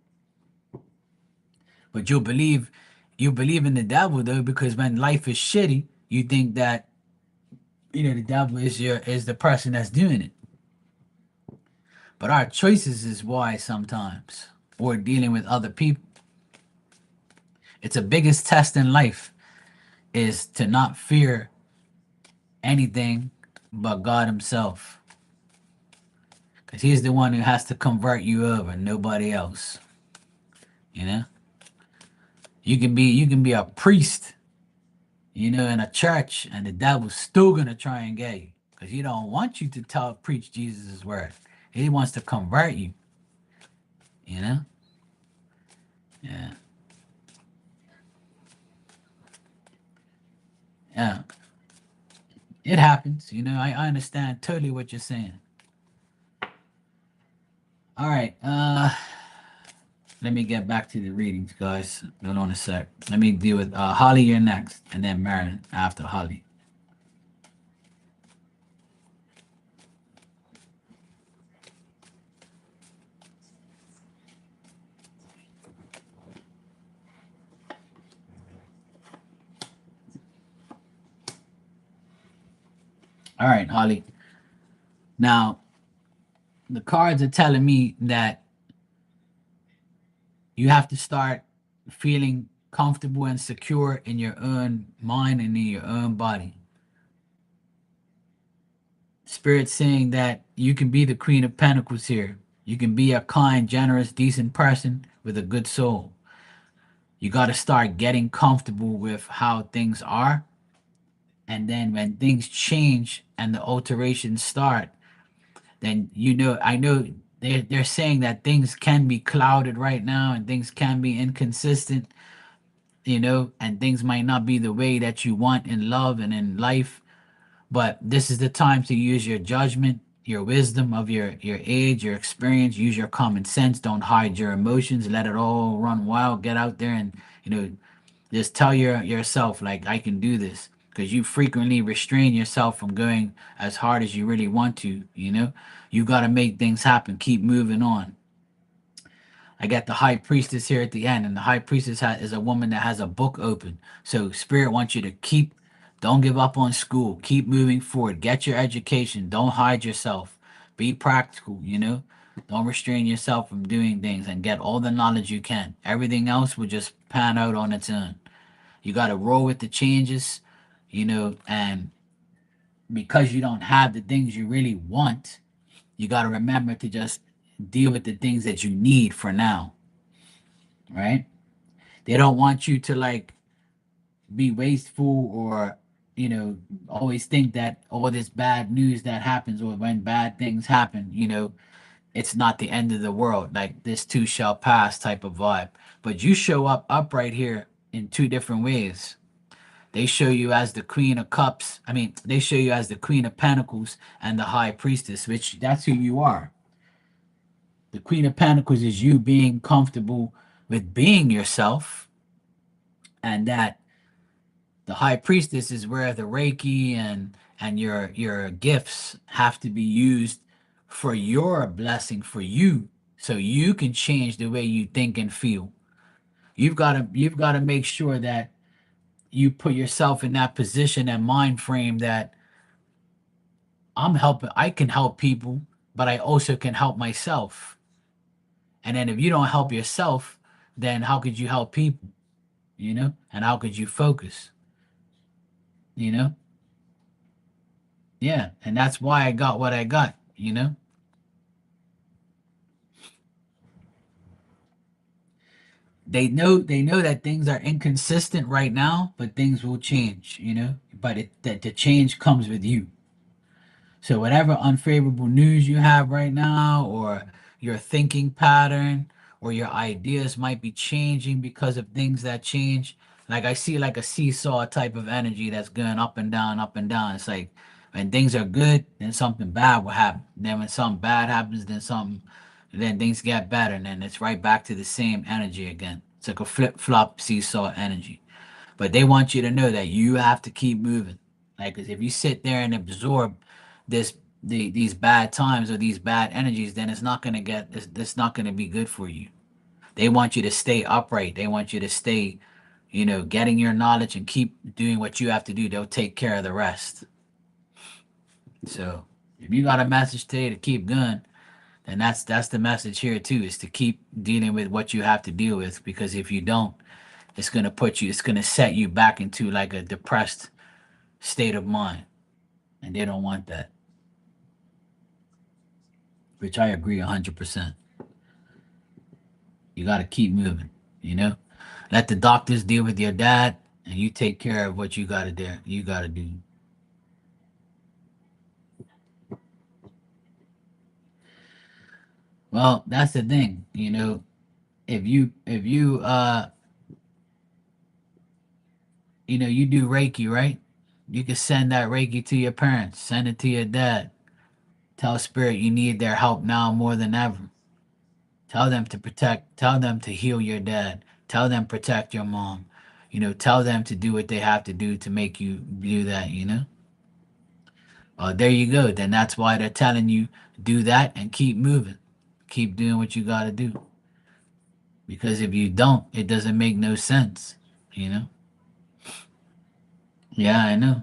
But you believe in the devil though, because when life is shitty, you think that the devil is the person that's doing it. But our choices is why sometimes we're dealing with other people. It's the biggest test in life is to not fear anything but God Himself. Because He's the one who has to convert you over, nobody else. You know? You can be a priest, in a church, and the devil's still gonna try and get you. Because he don't want you to preach Jesus' word. He wants to convert you. You know? Yeah. Yeah. It happens. I understand totally what you're saying. All right. Let me get back to the readings, guys. Hold on a sec. Let me deal with Holly. You're next, and then Marilyn after Holly. All right, Holly. Now, the cards are telling me that you have to start feeling comfortable and secure in your own mind and in your own body. Spirit saying that you can be the Queen of Pentacles here. You can be a kind, generous, decent person with a good soul. You got to start getting comfortable with how things are. And then when things change and the alterations start, then I know they're saying that things can be clouded right now and things can be inconsistent, and things might not be the way that you want in love and in life. But this is the time to use your judgment, your wisdom of your age, your experience. Use your common sense. Don't hide your emotions. Let it all run wild. Get out there and just tell yourself like I can do this, because you frequently restrain yourself from going as hard as you really want to. You got to make things happen. Keep moving on. I got the high priestess here at the end, and the high priestess is a woman that has a book open. So spirit wants you to don't give up on school. Keep moving forward. Get your education. Don't hide yourself. Be practical. Don't restrain yourself from doing things and get all the knowledge you can. Everything else will just pan out on its own. You got to roll with the changes, and because you don't have the things you really want, you got to remember to just deal with the things that you need for now, right? They don't want you to like be wasteful or, always think that all this bad news that happens or when bad things happen, it's not the end of the world. Like this too shall pass type of vibe. But you show up upright here in two different ways. They show you as the Queen of Cups. I mean, they show you as the Queen of Pentacles and the High Priestess, which that's who you are. The Queen of Pentacles is you being comfortable with being yourself, and that the High Priestess is where the Reiki and your gifts have to be used for your blessing for you, so you can change the way you think and feel. You've got to make sure that you put yourself in that position and mind frame that I can help people, but I also can help myself. And then if you don't help yourself, then how could you help people? And how could you focus? You know? Yeah, and that's why I got what I got. They know that things are inconsistent right now, but things will change. But that the change comes with you. So whatever unfavorable news you have right now, or your thinking pattern, or your ideas might be changing because of things that change. Like I see like a seesaw type of energy that's going up and down, up and down. It's like when things are good, then something bad will happen. Then when something bad happens, then things get better, and then it's right back to the same energy again. It's like a flip flop seesaw energy. But they want you to know that you have to keep moving. Like, 'cause if you sit there and absorb this these bad times or these bad energies, then it's not gonna be good for you. They want you to stay upright. They want you to stay, getting your knowledge and keep doing what you have to do. They'll take care of the rest. So if you got a message today to keep going, then that's the message here too, is to keep dealing with what you have to deal with, because if you don't, it's gonna set you back into like a depressed state of mind. And they don't want that. Which I agree 100%. You gotta keep moving, you know? Let the doctors deal with your dad, and you take care of what you gotta do. Well, that's the thing. If you you do Reiki, right? You can send that Reiki to your parents, send it to your dad. Tell spirit you need their help now more than ever. Tell them to heal your dad. Tell them protect your mom. Tell them to do what they have to do to make you do that. There you go. Then that's why they're telling you do that and keep moving. Keep doing what you got to do. Because if you don't, it doesn't make no sense. You know? Yeah, I know.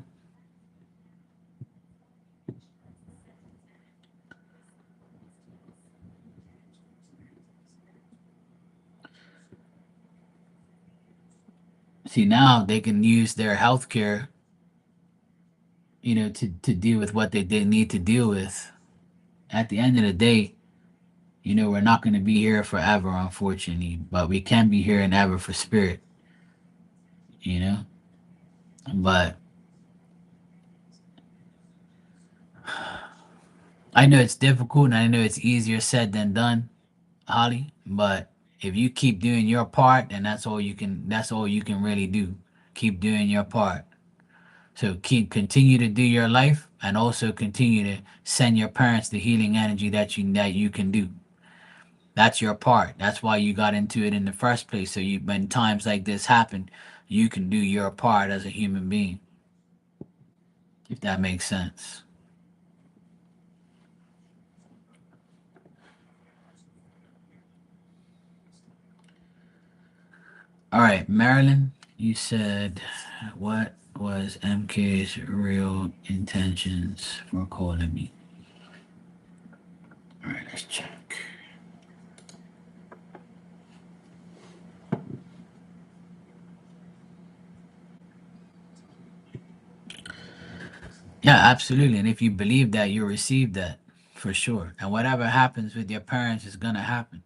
See, now they can use their health care, to deal with what they need to deal with. At the end of the day, we're not going to be here forever, unfortunately, but we can be here and ever for spirit, you know? But I know it's difficult and I know it's easier said than done, Holly, but if you keep doing your part, then that's all you can really do. Keep doing your part. So continue to do your life, and also continue to send your parents the healing energy that you can do. That's your part. That's why you got into it in the first place. So when times like this happen, you can do your part as a human being, if that makes sense. All right, Marilyn, you said, what was MK's real intentions for calling me? All right, let's check. Yeah, absolutely. And if you believe that, you'll receive that for sure. And whatever happens with your parents is gonna happen.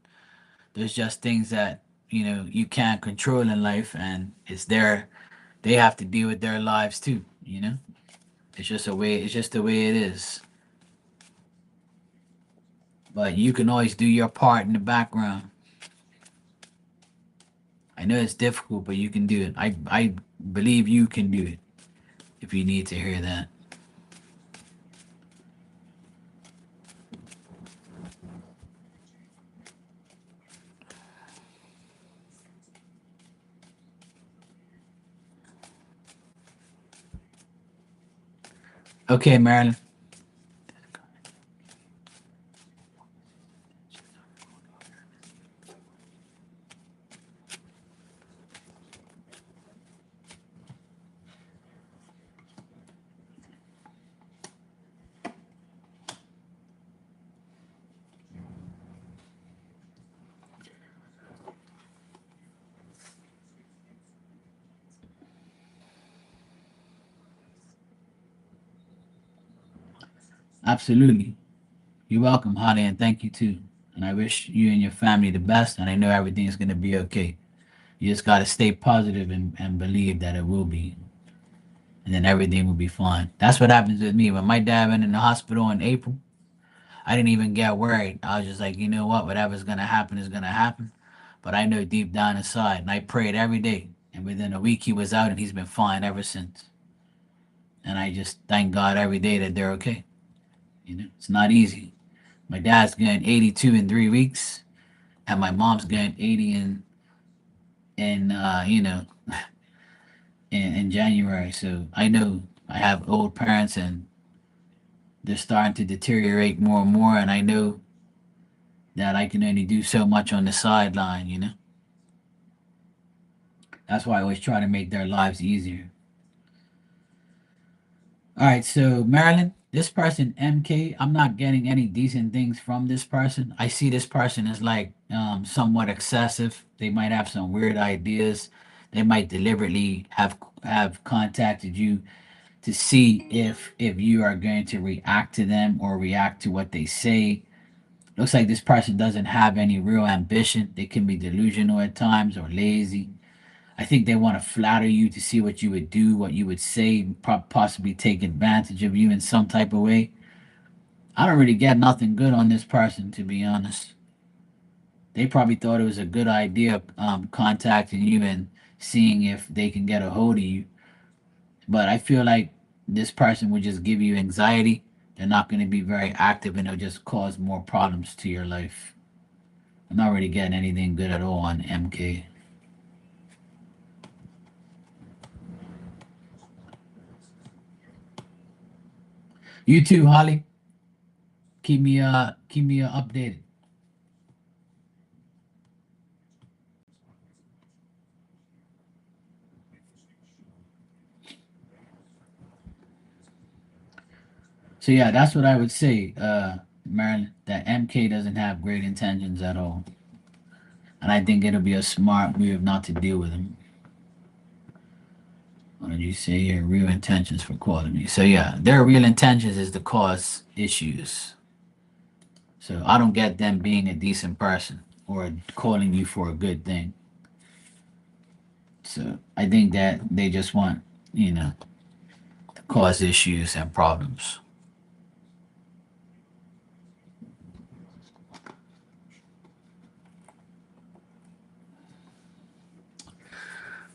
There's just things that you can't control in life, and they have to deal with their lives too. It's just the way it is. But you can always do your part in the background. I know it's difficult, but you can do it. I believe you can do it if you need to hear that. Okay, Marilyn. Absolutely. You're welcome, Holly, and thank you too. And I wish you and your family the best, and I know everything's going to be okay. You just got to stay positive and believe that it will be, and then everything will be fine. That's what happens with me. When my dad went in the hospital in April, I didn't even get worried. I was just like, you know what? Whatever's going to happen is going to happen. But I know deep down inside, and I prayed every day. And within a week, he was out, and he's been fine ever since. And I just thank God every day that they're okay. It's not easy. My dad's getting 82 in 3 weeks, and my mom's getting 80 in in January. So I know I have old parents, and they're starting to deteriorate more and more. And I know that I can only do so much on the sideline. That's why I always try to make their lives easier. All right, so Marilyn, this person MK, I'm not getting any decent things from this person. I see this person as like somewhat excessive. They might have some weird ideas. They might deliberately have contacted you to see if you are going to react to them or react to what they say. Looks like this person doesn't have any real ambition. They can be delusional at times or lazy. I think they want to flatter you to see what you would do, what you would say, possibly take advantage of you in some type of way. I don't really get nothing good on this person, to be honest. They probably thought it was a good idea contacting you and seeing if they can get a hold of you. But I feel like this person would just give you anxiety. They're not going to be very active and it'll just cause more problems to your life. I'm not really getting anything good at all on MK. You too, Holly. Keep me updated. So yeah, that's what I would say, Marilyn. That MK doesn't have great intentions at all, and I think it'll be a smart move not to deal with him. What did you say here? Real intentions for calling me. So yeah, their real intentions is to cause issues. So I don't get them being a decent person or calling you for a good thing. So I think that they just want, to cause issues and problems.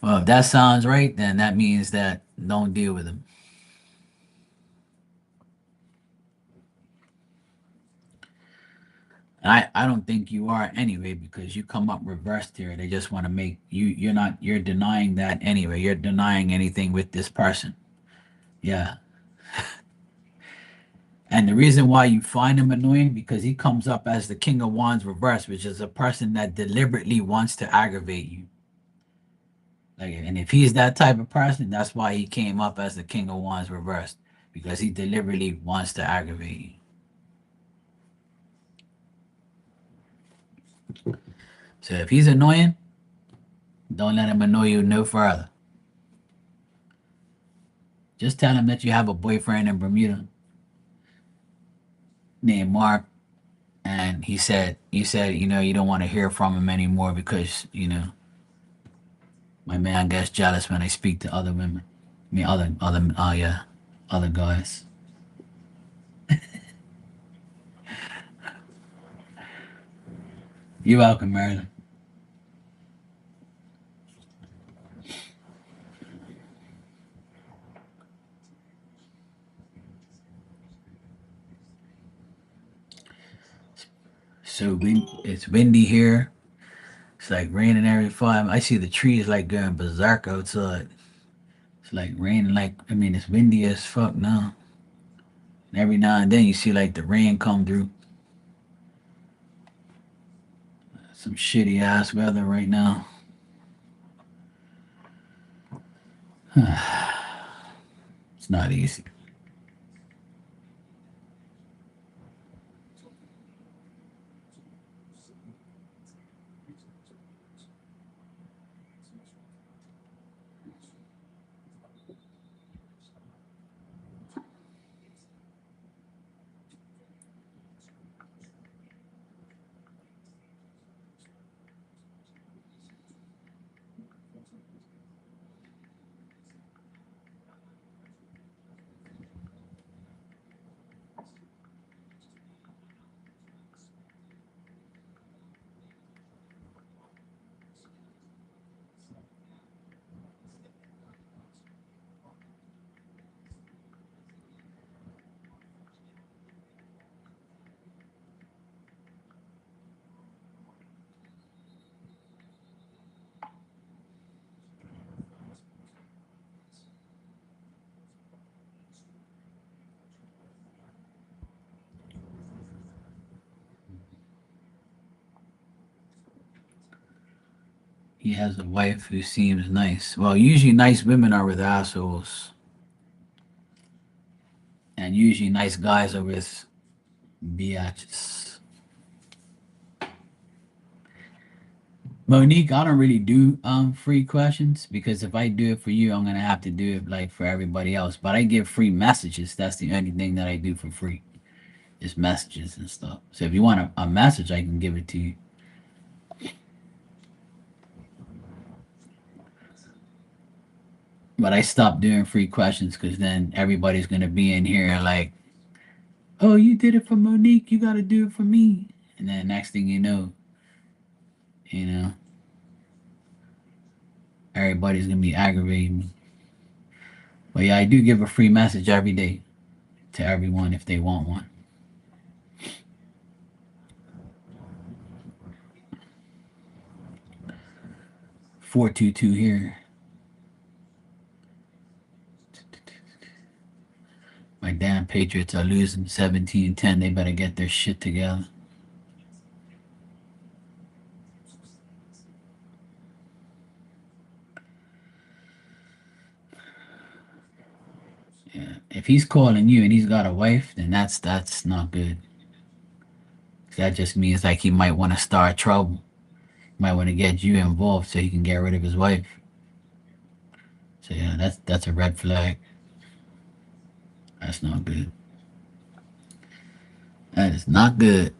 Well, if that sounds right, then that means that don't deal with them. I don't think you are anyway because you come up reversed here. They just want to make you. You're denying that anyway. You're denying anything with this person. Yeah. And the reason why you find him annoying because he comes up as the King of Wands reversed, which is a person that deliberately wants to aggravate you. Like, and if he's that type of person, that's why he came up as the King of Wands reversed because he deliberately wants to aggravate you. So if he's annoying, don't let him annoy you no further. Just tell him that you have a boyfriend in Bermuda named Mark, and he said, you don't want to hear from him anymore because my man gets jealous when I speak to other women. I mean, yeah, other guys. You're welcome, Marilyn. So it's windy here. It's like raining every 5. I see the trees like going berserk outside. It's like raining, like I mean, it's windy as fuck now. And every now and then you see like the rain come through. Some shitty ass weather right now. It's not easy. He has a wife who seems nice. Well, usually nice women are with assholes, and usually nice guys are with biatches. Monique, I don't really do free questions because if I do it for you, I'm gonna have to do it like for everybody else. But I give free messages. That's the only thing that I do for free. Is messages and stuff. So if you want a message, I can give it to you. But I stopped doing free questions because then everybody's gonna be in here like, "Oh, you did it for Monique. You got to do it for me." And then next thing you know, everybody's gonna be aggravating me. But yeah, I do give a free message every day to everyone if they want one. 422 here. My damn Patriots are losing 17-10. They better get their shit together. Yeah. If he's calling you and he's got a wife, then that's not good. That just means like he might want to start trouble. He might want to get you involved so he can get rid of his wife. So yeah, that's a red flag. That's not good. That is not good.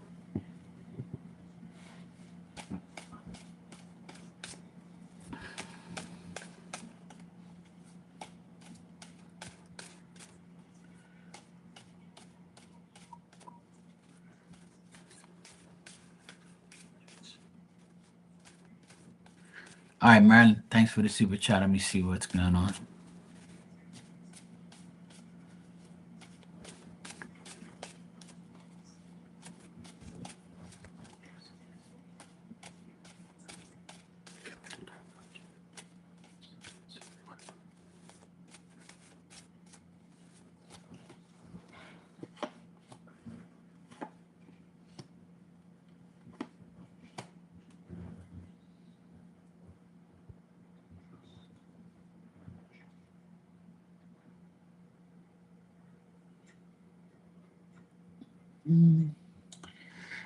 All right, Marilyn. Thanks for the super chat. Let me see what's going on.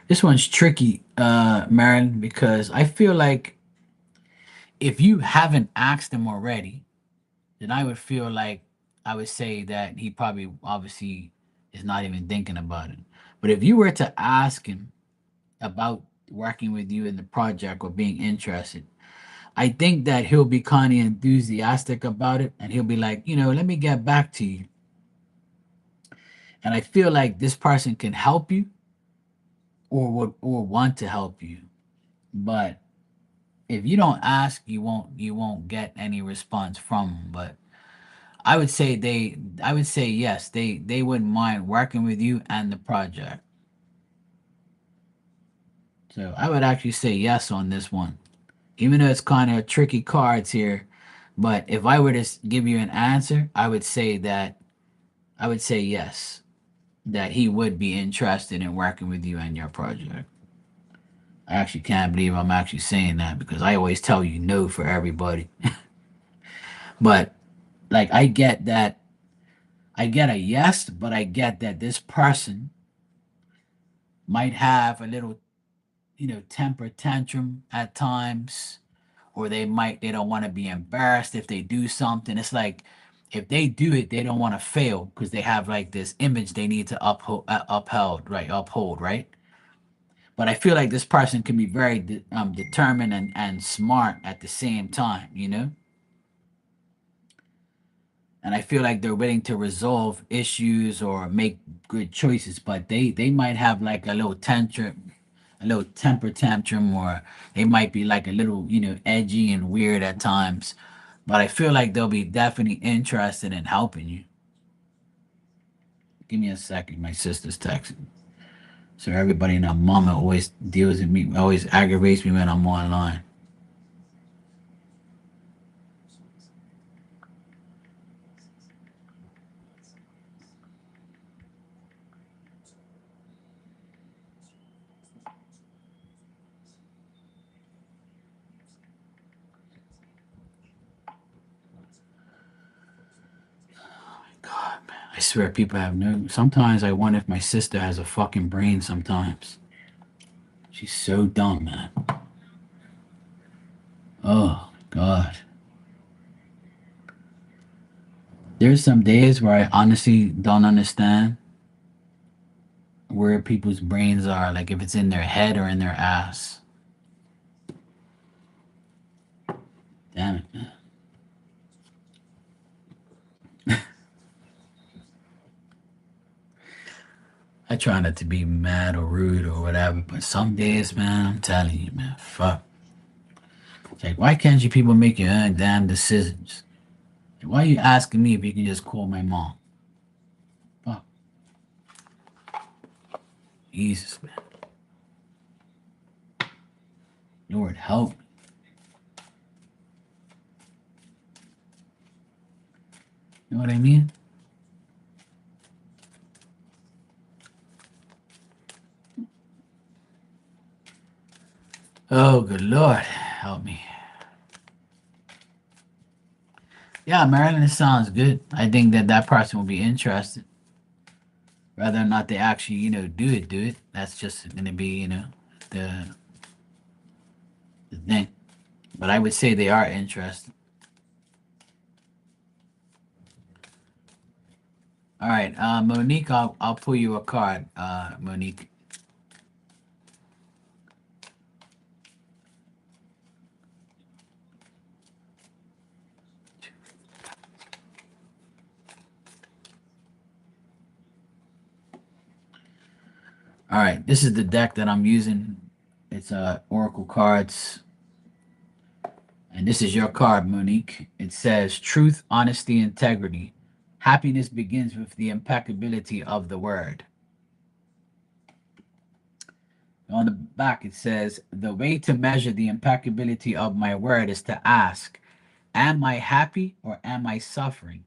This one's tricky, Marilyn, because I feel like if you haven't asked him already, then I would feel like I would say that he probably obviously is not even thinking about it. But if you were to ask him about working with you in the project or being interested, I think that he'll be kind of enthusiastic about it and he'll be like, let me get back to you. And I feel like this person can help you or would or want to help you. But if you don't ask, you won't get any response from them. But I would say yes, they wouldn't mind working with you and the project. So I would actually say yes on this one. Even though it's kind of tricky cards here, but if I were to give you an answer, I would say yes, that he would be interested in working with you and your project. I actually can't believe I'm actually saying that because I always tell you no for everybody. But like I get a yes, but I get that this person might have a little, temper tantrum at times, or they don't want to be embarrassed if they do something. It's like if they do it, they don't want to fail because they have like this image they need to uphold, right? But I feel like this person can be very determined and smart at the same time. And I feel like they're willing to resolve issues or make good choices, but they might have like a little temper tantrum, or they might be like a little, edgy and weird at times. But I feel like they'll be definitely interested in helping you. Give me a second. My sister's texting. So everybody and their mama always deals with me, always aggravates me when I'm online. I swear people have no. Sometimes I wonder if my sister has a fucking brain sometimes. She's so dumb, man. Oh, God. There's some days where I honestly don't understand where people's brains are, like if it's in their head or in their ass. Damn it, man. I try not to be mad or rude or whatever, but some days, man, I'm telling you, man, fuck. It's like, why can't you people make your own damn decisions? Why are you asking me if you can just call my mom? Fuck. Jesus, man. Lord, help me. You know what I mean? Oh, good Lord, help me. Yeah, Maryland, it sounds good. I think that that person will be interested. Whether or not they actually, do it. That's just going to be, the, the thing. But I would say they are interested. All right, Monique, I'll pull you a card, Monique. All right, this is the deck that I'm using. It's Oracle cards, and this is your card, Monique. It says truth, honesty, integrity. Happiness begins with the impeccability of the word. On the back, it says, the way to measure the impeccability of my word is to ask, am I happy or am I suffering?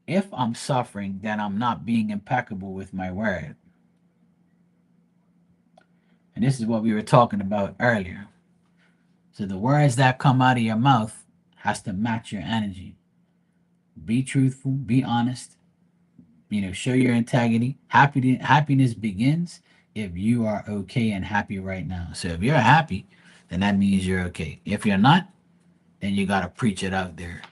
If I'm suffering, then I'm not being impeccable with my word. And this is what we were talking about earlier. So the words that come out of your mouth has to match your energy. Be truthful, be honest, show your integrity. Happiness begins if you are okay and happy right now. So if you're happy, then that means you're okay. If you're not, then you got to preach it out there.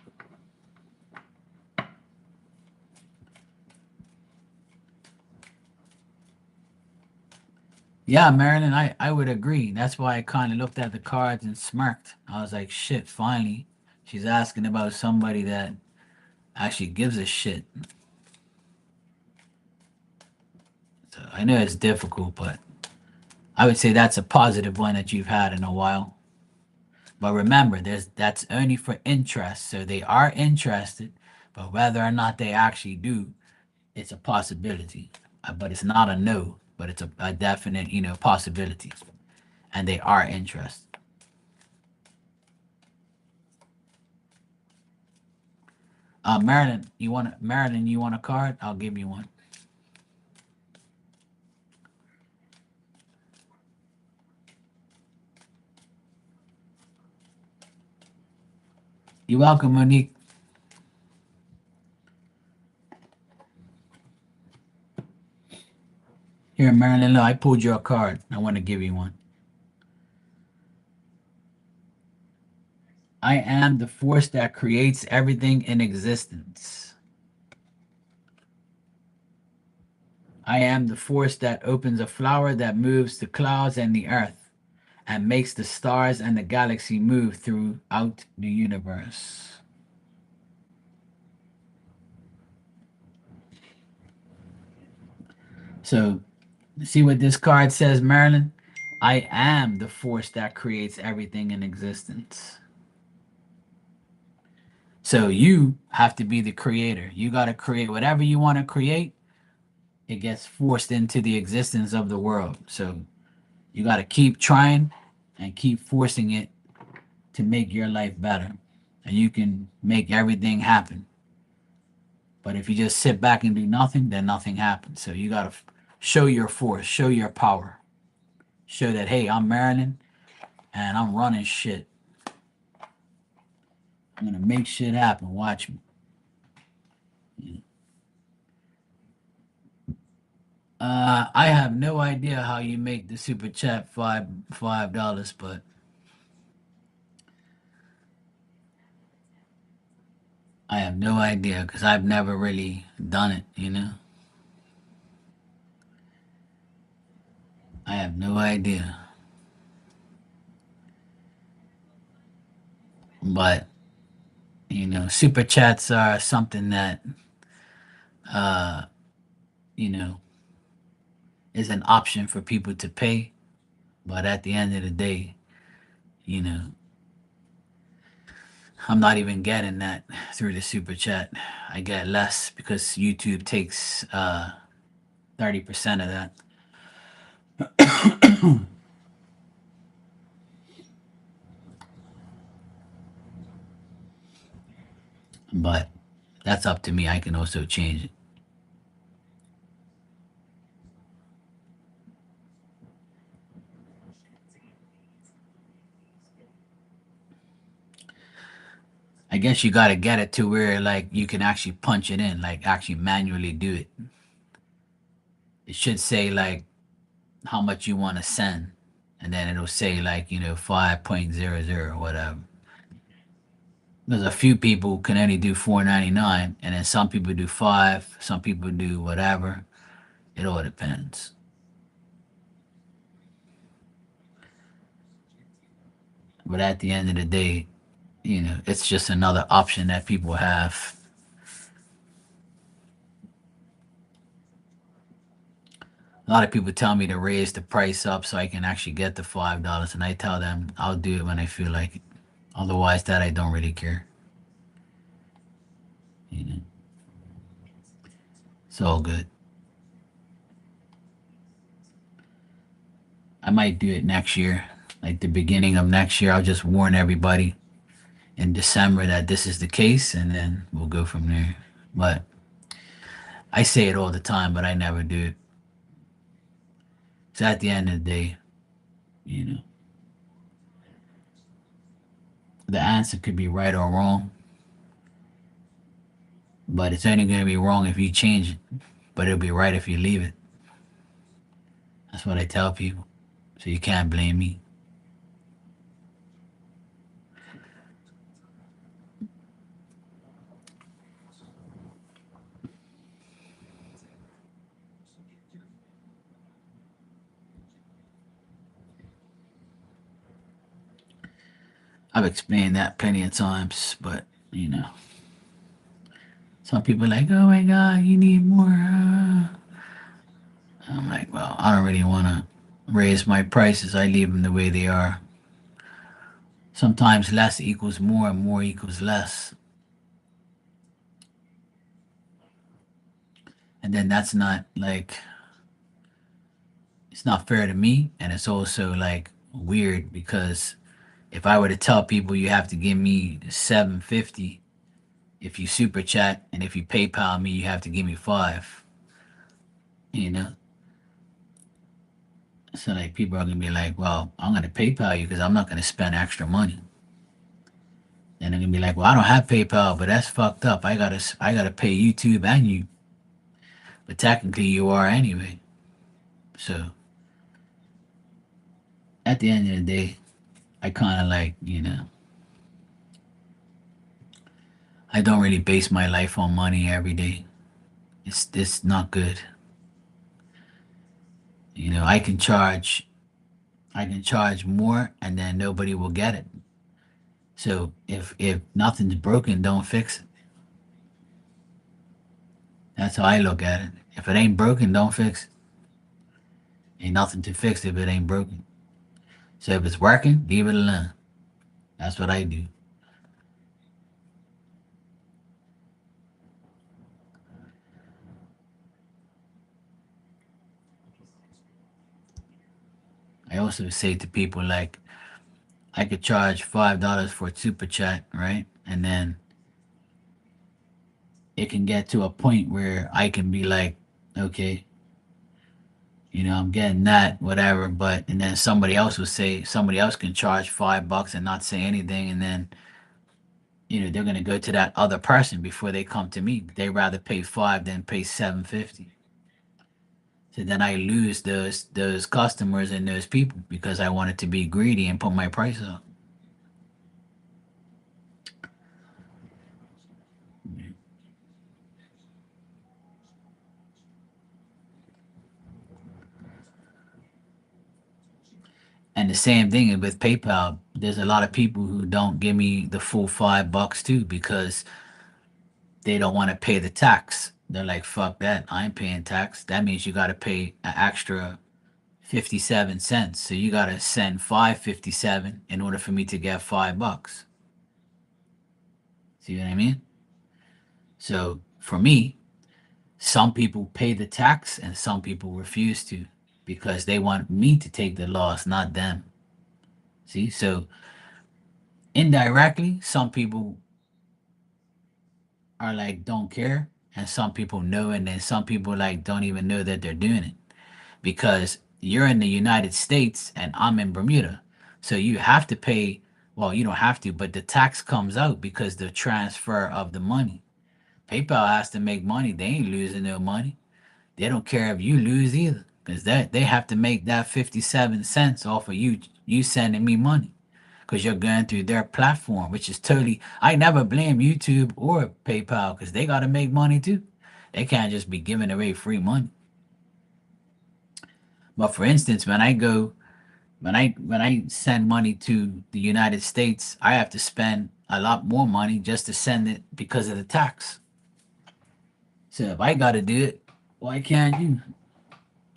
Yeah, Marilyn, I would agree. That's why I kind of looked at the cards and smirked. I was like, shit, finally, she's asking about somebody that actually gives a shit. So I know it's difficult, but I would say that's a positive one that you've had in a while. But remember, that's only for interest. So they are interested, but whether or not they actually do, it's a possibility. But it's not a no, but it's a definite, possibility. And they are interested. Marilyn, you want a card? I'll give you one. You're welcome, Monique. Here, Marilyn, look, I pulled you a card. I want to give you one. I am the force that creates everything in existence. I am the force that opens a flower that moves the clouds and the earth and makes the stars and the galaxy move throughout the universe. So, see what this card says, Marilyn? I am the force that creates everything in existence. So, you have to be the creator. You got to create whatever you want to create, it gets forced into the existence of the world. So, you got to keep trying and keep forcing it to make your life better. And you can make everything happen. But if you just sit back and do nothing, then nothing happens. So you got to show your force, show your power, show that, hey, I'm Marilyn and I'm running shit. I'm going to make shit happen. Watch me. I have no idea how you make the super chat $5, but I have no idea because I've never really done it, you know? I have no idea. But, super chats are something that, uh, you know, is an option for people to pay. But at the end of the day, you know, I'm not even getting that through the super chat. I get less because YouTube takes 30% of that. But that's up to me. I can also change it. I guess you got to get it to where like you can actually punch it in, like actually manually do it. It should say like how much you want to send, and then it'll say like 5.00 or whatever. There's a few people who can only do 4.99, and then some people do five, some people do whatever. It all depends. But at the end of the day, it's just another option that people have. A lot of people tell me to raise the price up so I can actually get the $5, and I tell them I'll do it when I feel like it. Otherwise, that I don't really care. You know, it's all good. I might do it next year, like the beginning of next year. I'll just warn everybody in December that this is the case, and then we'll go from there. But I say it all the time, but I never do it. So at the end of the day, you know, the answer could be right or wrong, but it's only going to be wrong if you change it. But it'll be right if you leave it. That's what I tell people. So you can't blame me. I've explained that plenty of times, but some people are like, "Oh my God, you need more." I'm like, "Well, I don't really want to raise my prices. I leave them the way they are. Sometimes less equals more, and more equals less, and then that's not like it's not fair to me, and it's also like weird because if I were to tell people you have to give me 750 if you super chat, and if you PayPal me, you have to give me five. You know, so like people are gonna be like, "Well, I'm gonna PayPal you because I'm not gonna spend extra money." And they're gonna be like, "Well, I don't have PayPal, but that's fucked up. I gotta pay YouTube and you, but technically you are anyway." So at the end of the day, I kind of like I don't really base my life on money every day. It's not good. I can charge more, and then nobody will get it. So if nothing's broken, don't fix it. That's how I look at it. If it ain't broken, don't fix it. Ain't nothing to fix if it ain't broken. So if it's working, leave it alone. That's what I do. I also say to people like I could charge $5 for a super chat, right? And then it can get to a point where I can be like, okay, I'm getting that, whatever, but and then somebody else can charge $5 and not say anything, and then they're gonna go to that other person before they come to me. They rather pay five than pay 750. So then I lose those customers and those people because I wanted to be greedy and put my price up. And the same thing with PayPal. There's a lot of people who don't give me the full $5 too because they don't want to pay the tax. They're like, fuck that. I ain't paying tax. That means you got to pay an extra 57 cents. So you got to send 5.57 in order for me to get $5. See what I mean? So for me, some people pay the tax and some people refuse to because they want me to take the loss, not them. See? So indirectly, some people are like don't care and some people know, and then some people like don't even know that they're doing it because you're in the United States and I'm in Bermuda. So you have to pay, well, you don't have to, but the tax comes out because the transfer of the money. PayPal has to make money. They ain't losing no money. They don't care if you lose either because that they have to make that 57 cents off of you sending me money because you're going through their platform, which is totally. I never blame YouTube or PayPal because they got to make money too. They can't just be giving away free money. But for instance, when I send money to the United States, I have to spend a lot more money just to send it because of the tax. So if I got to do it, why can't you?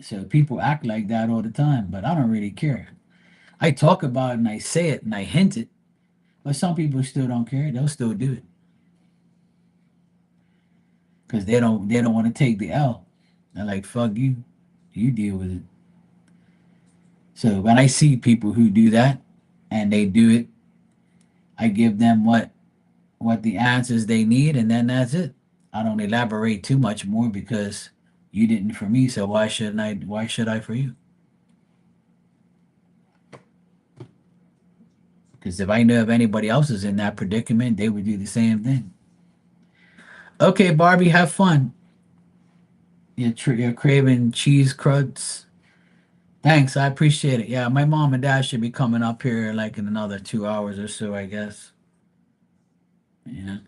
So people act like that all the time, but I don't really care. I talk about it and I say it and I hint it, but some people still don't care. They'll still do it because they don't want to take the L. They're like, fuck you, you deal with it. So when I see people who do that and they do it, I give them what the answers they need, and then that's it. I don't elaborate too much more because you didn't for me, so why shouldn't I? Why should I for you? Because if I knew if anybody else is in that predicament, they would do the same thing. Okay, Barbie, have fun. You're craving cheese cruds. Thanks, I appreciate it. Yeah, my mom and dad should be coming up here like in another 2 hours or so, I guess. Yeah.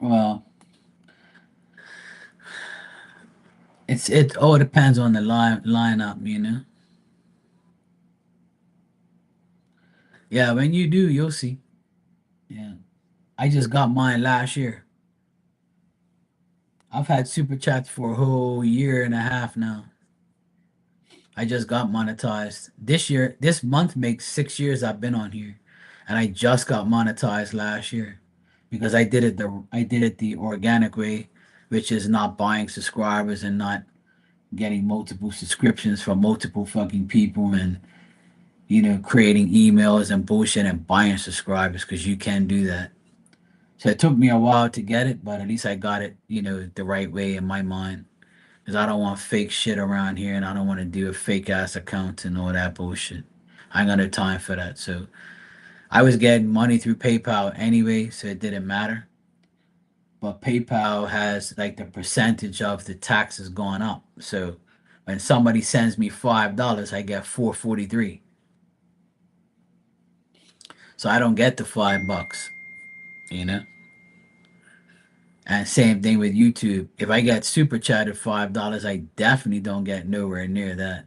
Well, it all depends on the lineup, you know. Yeah, when you do, you'll see. Yeah, I just got mine last year. I've had super chats for a whole year and a half now. I just got monetized this year. This month makes 6 years I've been on here, and I just got monetized last year because I did it the organic way, which is not buying subscribers and not getting multiple subscriptions from multiple fucking people and creating emails and bullshit and buying subscribers because you can do that. So it took me a while to get it, but at least I got it, the right way in my mind. Because I don't want fake shit around here and I don't want to do a fake ass account and all that bullshit. I ain't got no time for that. So I was getting money through PayPal anyway, so it didn't matter. But PayPal has like the percentage of the taxes going up. So when somebody sends me $5, I get 4.43. So I don't get the $5, you know? And same thing with YouTube. If I get super chatted $5, I definitely don't get nowhere near that.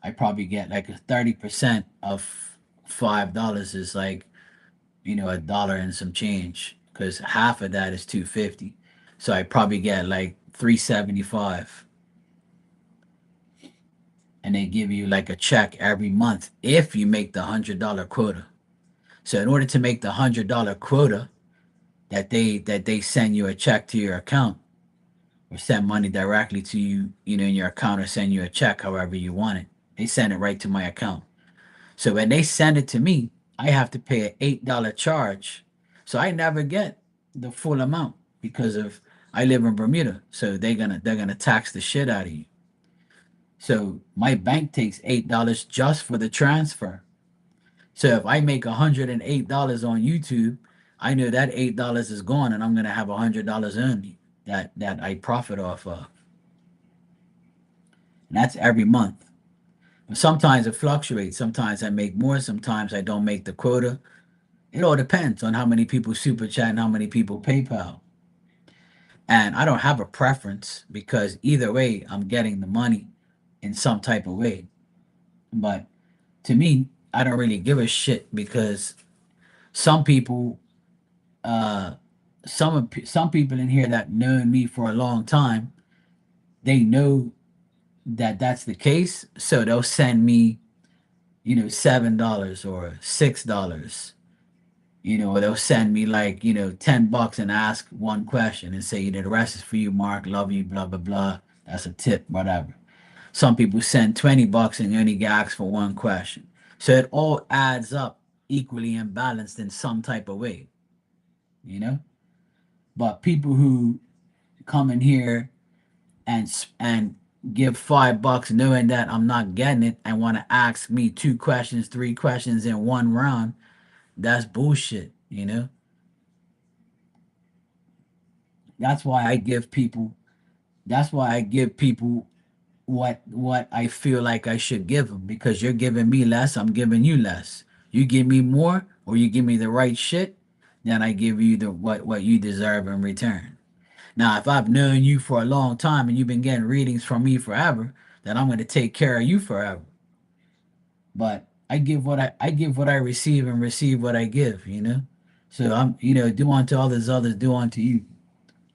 I probably get like a 30% of $5 is like, a dollar and some change because half of that is 250. So I probably get like 375, and they give you like a check every month if you make the $100 quota. So in order to make the $100 quota, that they send you a check to your account or send money directly to you, in your account, or send you a check however you want it. They send it right to my account. So when they send it to me, I have to pay an $8 charge. So I never get the full amount because of I live in Bermuda. So they're gonna tax the shit out of you. So my bank takes $8 just for the transfer. So if I make $108 on YouTube, I know that $8 is gone, and I'm gonna have $100 earned that I profit off of. And that's every month. Sometimes it fluctuates. Sometimes I make more. Sometimes I don't make the quota. It all depends on how many people super chat and how many people PayPal. And I don't have a preference because either way, I'm getting the money in some type of way. But to me, I don't really give a shit because some people, uh, some people in here that know me for a long time, they know that that's the case, so they'll send me, $7 or $6. Or they'll send me like, $10 and ask one question and say, the rest is for you, Mark. Love you, blah blah blah. That's a tip, whatever. Some people send $20 and only get asked for one question. So it all adds up equally and balanced in some type of way, you know. But people who come in here and give $5 knowing that I'm not getting it and want to ask me two questions, three questions in one round, that's bullshit, That's why I give people that's why I give people what I feel like I should give them, because you're giving me less, I'm giving you less. You give me more or you give me the right shit, then I give you the what you deserve in return. Now, if I've known you for a long time and you've been getting readings from me forever, then I'm going to take care of you forever. But I give what I receive and receive what I give. So I'm do unto others, do unto you.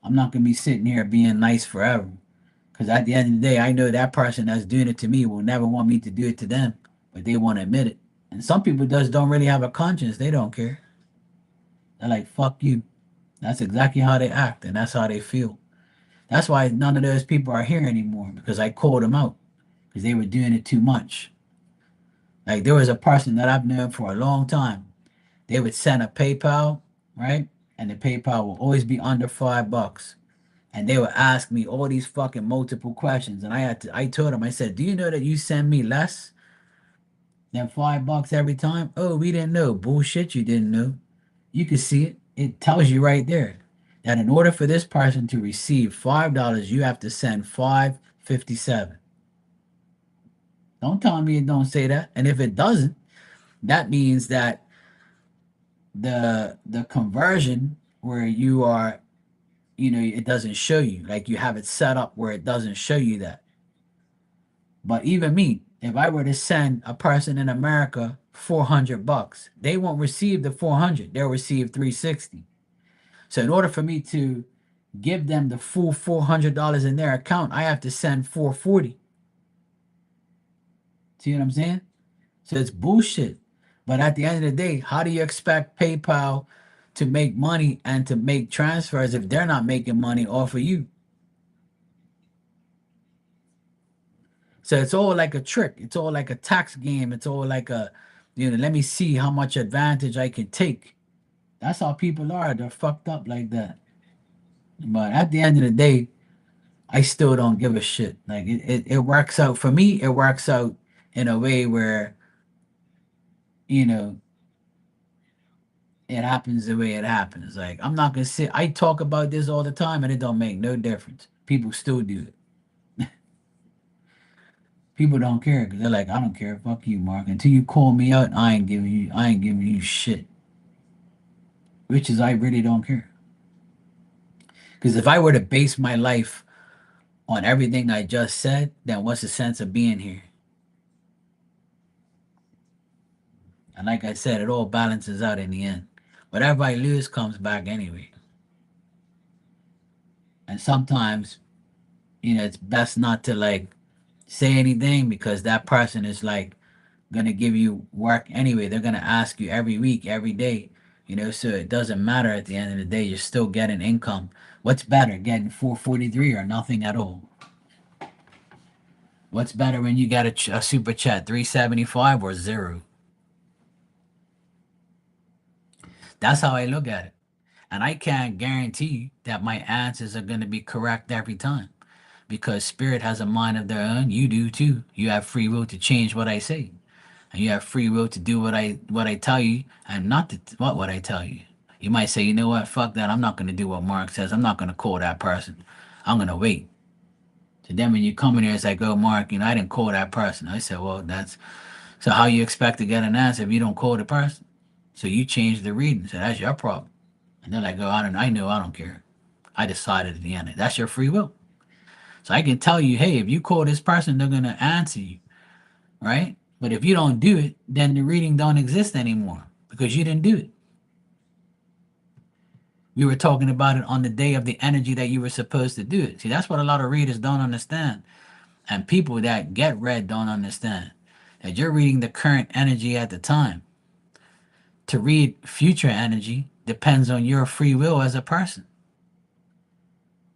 I'm not going to be sitting here being nice forever. Because at the end of the day, I know that person that's doing it to me will never want me to do it to them, but they want to admit it. And some people just don't really have a conscience. They don't care. They're like, fuck you. That's exactly how they act, and that's how they feel. That's why none of those people are here anymore, because I called them out because they were doing it too much. Like there was a person that I've known for a long time. They would send a PayPal, right? And the PayPal will always be under $5. And they would ask me all these fucking multiple questions. And I told them, I said, do you know that you send me less than $5 every time? Oh, we didn't know. Bullshit, you didn't know. You can see it. It tells you right there that in order for this person to receive $5, you have to send 557. Don't tell me it don't say that. And if it doesn't, that means that the conversion where you are, it doesn't show you. Like you have it set up where it doesn't show you that. But even me, if I were to send a person in America $400, they won't receive the 400. They'll receive 360. So in order for me to give them the full $400 in their account, I have to send 440. See what I'm saying? So it's bullshit. But at the end of the day, how do you expect PayPal to make money and to make transfers if they're not making money off of you? So it's all like a trick. It's all like a tax game. It's all like let me see how much advantage I can take. That's how people are. They're fucked up like that. But at the end of the day, I still don't give a shit. Like it works out for me. It works out in a way where, you know, it happens the way it happens. Like I'm not gonna sit. I talk about this all the time, and it don't make no difference. People still do it. People don't care because they're like, I don't care. Fuck you, Mark. Until you call me out, I ain't giving you shit. Which is, I really don't care. Because if I were to base my life on everything I just said, then what's the sense of being here? And like I said, it all balances out in the end. Whatever I lose comes back anyway. And sometimes, it's best not to like say anything because that person is like gonna give you work anyway. They're gonna ask you every week, every day, so it doesn't matter at the end of the day. You're still getting income. What's better, getting 443 or nothing at all? What's better when you get a super chat, 375 or zero? That's how I look at it. And I can't guarantee that my answers are going to be correct every time because spirit has a mind of their own. You do too. You have free will to change what I say. And you have free will to do what I tell you and not to what I tell you. You might say, you know what, fuck that. I'm not going to do what Mark says. I'm not going to call that person. I'm going to wait. So then when you come in here, it's like, oh, Mark, I didn't call that person. I said, well, so how you expect to get an answer if you don't call the person? So you change the reading. So that's your problem. And they're like, oh, I know, I don't care. I decided at the end. That's your free will. So I can tell you, hey, if you call this person, they're going to answer you, right? But if you don't do it, then the reading don't exist anymore because you didn't do it. We were talking about it on the day of the energy that you were supposed to do it. See, that's what a lot of readers don't understand. And people that get read don't understand that you're reading the current energy at the time. To read future energy depends on your free will as a person.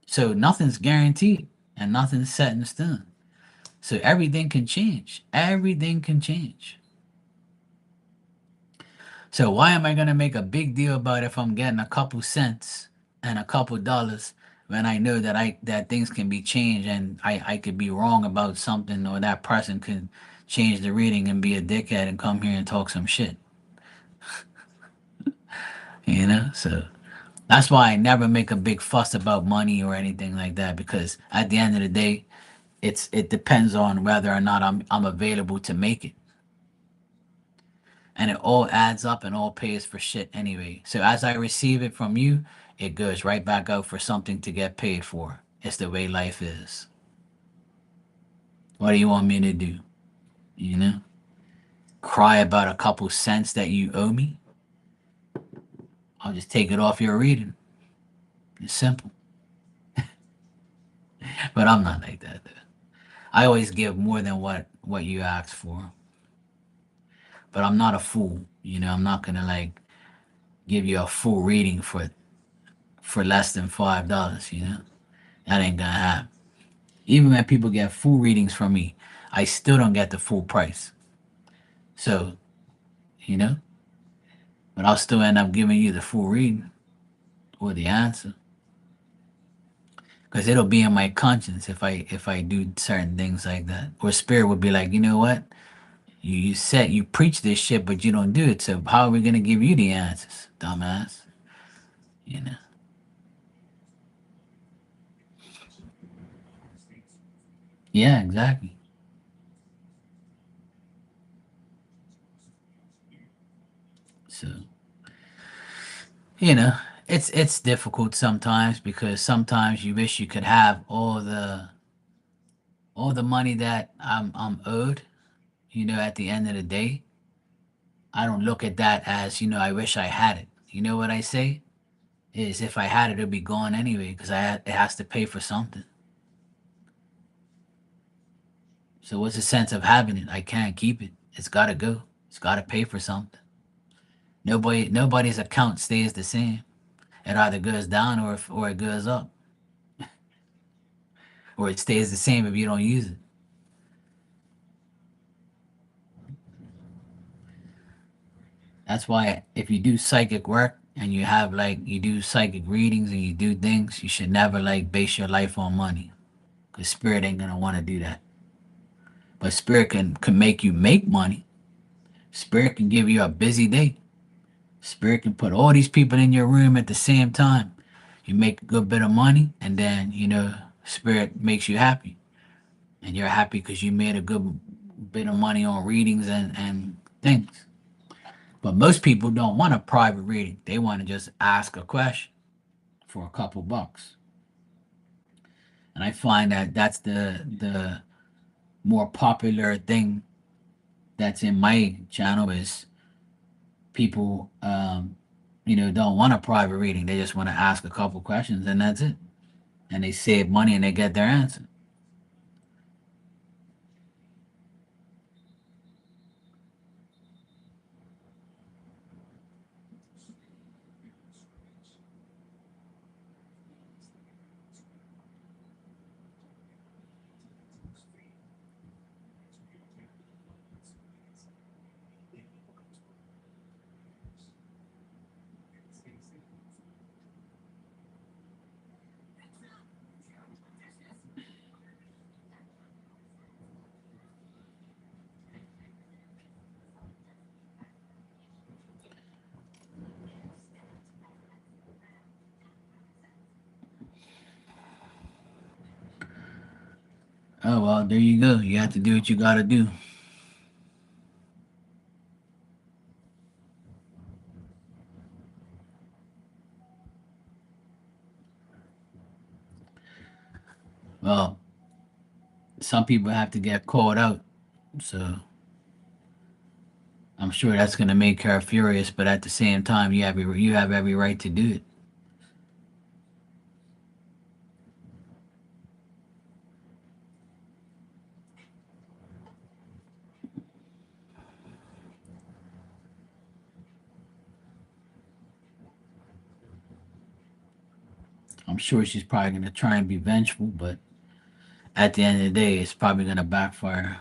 So nothing's guaranteed and nothing's set in stone. So everything can change. Everything can change. So why am I going to make a big deal about if I'm getting a couple cents and a couple dollars when I know that things can be changed and I could be wrong about something or that person could change the reading and be a dickhead and come here and talk some shit. So that's why I never make a big fuss about money or anything like that because at the end of the day, it depends on whether or not I'm available to make it. And it all adds up and all pays for shit anyway. So as I receive it from you, it goes right back out for something to get paid for. It's the way life is. What do you want me to do? You know? Cry about a couple cents that you owe me? I'll just take it off your reading. It's simple. But I'm not like that. Though. I always give more than what you asked for. But I'm not a fool. I'm not gonna like give you a full reading for less than $5. That ain't gonna happen. Even when people get full readings from me, I still don't get the full price. So, you know, but I'll still end up giving you the full reading or the answer because it'll be in my conscience if I do certain things like that. Or spirit would be like, you know what? You said you preach this shit, but you don't do it. So how are we gonna give you the answers, dumbass? You know. Yeah, exactly. So you know, it's difficult sometimes because sometimes you wish you could have all the money that I'm owed. At the end of the day, I don't look at that as I wish I had it. You know what I say is if I had it, it'd be gone anyway because it has to pay for something. So what's the sense of having it? I can't keep it. It's got to go. It's got to pay for something. Nobody's account stays the same. It either goes down or it goes up, or it stays the same if you don't use it. That's why if you do psychic work and you do psychic readings and you do things, you should never like base your life on money because spirit ain't gonna want to do that. But spirit can make you make money. Spirit can give you a busy day. Spirit can put all these people in your room at the same time. You make a good bit of money, and then spirit makes you happy, and you're happy because you made a good bit of money on readings and things. But most people don't want a private reading. They want to just ask a question for a couple bucks. And I find that that's the more popular thing that's in my channel is people don't want a private reading. They just want to ask a couple questions and that's it. And they save money and they get their answer. Oh well, there you go. You have to do what you gotta do. Well, some people have to get called out, so I'm sure that's gonna make her furious. But at the same time, you have every right to do it. I'm sure she's probably gonna try and be vengeful, but at the end of the day, it's probably gonna backfire.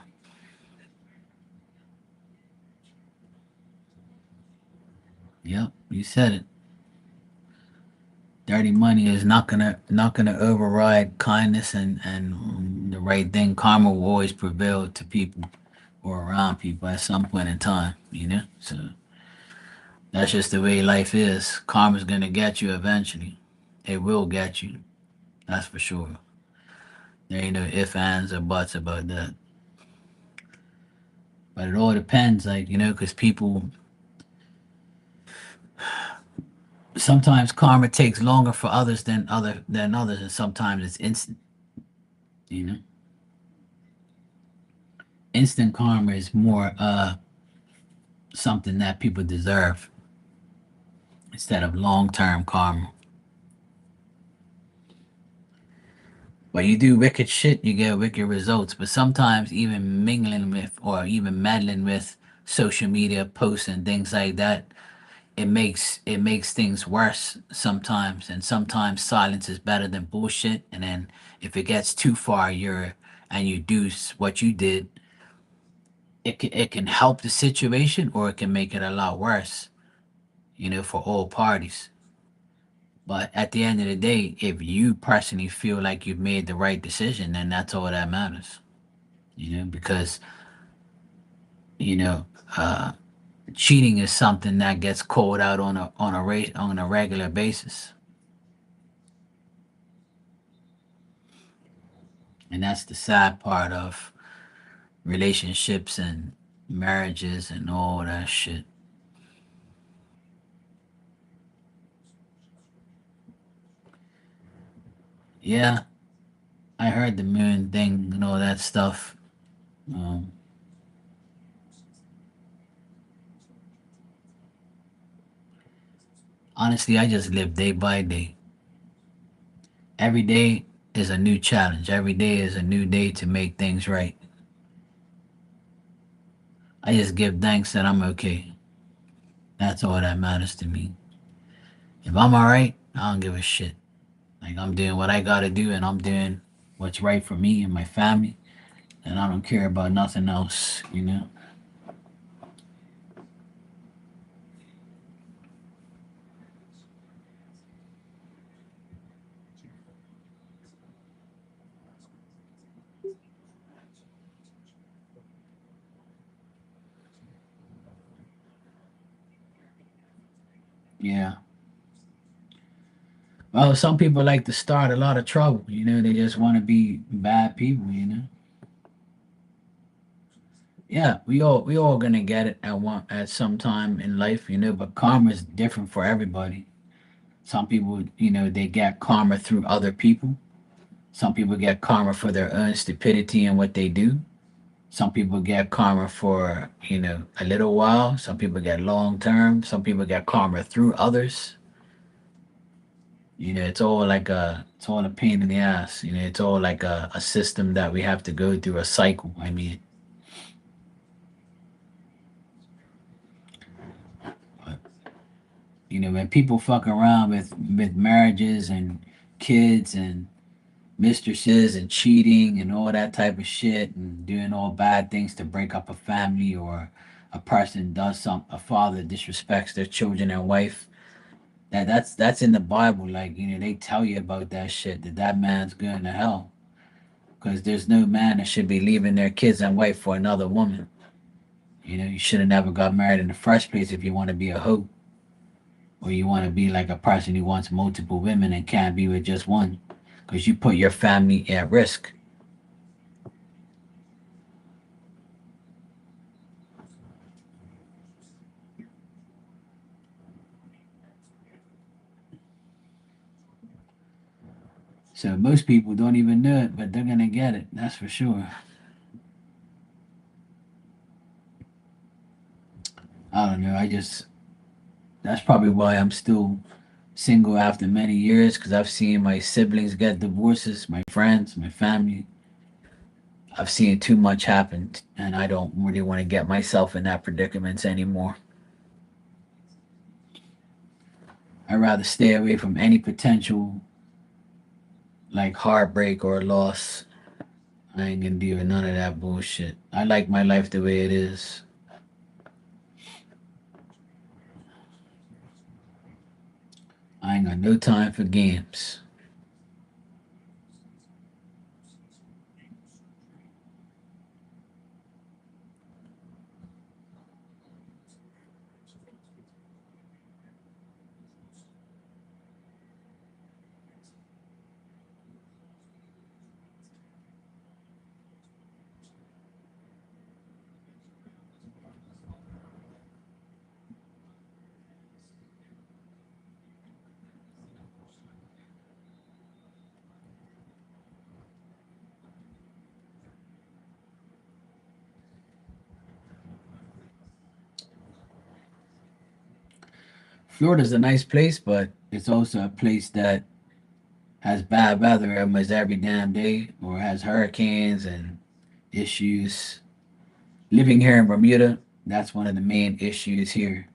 Yep, you said it. Dirty money is not gonna override kindness and the right thing. Karma will always prevail to people or around people at some point in time. So that's just the way life is. Karma's gonna get you eventually. It will get you. That's for sure. There ain't no ifs, ands, or buts about that. But it all depends, because people sometimes karma takes longer for others than others, and sometimes it's instant. You know, instant karma is more something that people deserve instead of long term karma. But you do wicked shit, you get wicked results. But sometimes even mingling with or even meddling with social media posts and things like that, it makes things worse sometimes. And sometimes silence is better than bullshit. And then if it gets too far, and you do what you did, it can help the situation or it can make it a lot worse. For all parties. But at the end of the day, if you personally feel like you've made the right decision, then that's all that matters. Because you know, uh, cheating is something that gets called out on a regular basis, and that's the sad part of relationships and marriages and all that shit. Yeah, I heard the moon thing and all that stuff. Um, Honestly, I just live day by day. Every day is a new challenge. Every day is a new day to make things right. I just give thanks that I'm okay. That's all that matters to me. If I'm all right, I don't give a shit. Like I'm doing what I gotta do, and I'm doing what's right for me and my family, and I don't care about nothing else. Yeah. Well, some people like to start a lot of trouble. They just want to be bad people. Yeah, we all gonna get it at some time in life. But karma is different for everybody. Some people, they get karma through other people. Some people get karma for their own stupidity and what they do. Some people get karma for, a little while. Some people get long term. Some people get karma through others. It's all a pain in the ass. It's all like a system that we have to go through, a cycle. I mean, but, when people fuck around with marriages and kids and mistresses and cheating and all that type of shit and doing all bad things to break up a family, or a person does a father disrespects their children and wife, that's in the Bible. Like, they tell you about that shit, that man's going to hell, because there's no man that should be leaving their kids and wife for another woman. You should have never got married in the first place if you want to be a hoe, or you want to be like a person who wants multiple women and can't be with just one, because you put your family at risk. So most people don't even know it, but they're gonna get it. That's for sure. I don't know. That's probably why I'm still single after many years, because I've seen my siblings get divorces, my friends, my family. I've seen too much happen, and I don't really want to get myself in that predicament anymore. I'd rather stay away from any potential like heartbreak or loss. I ain't gonna deal with none of that bullshit. I like my life the way it is. I ain't got no time for games. Florida's a nice place, but it's also a place that has bad weather almost every damn day, or has hurricanes and issues. Living here in Bermuda, that's one of the main issues here,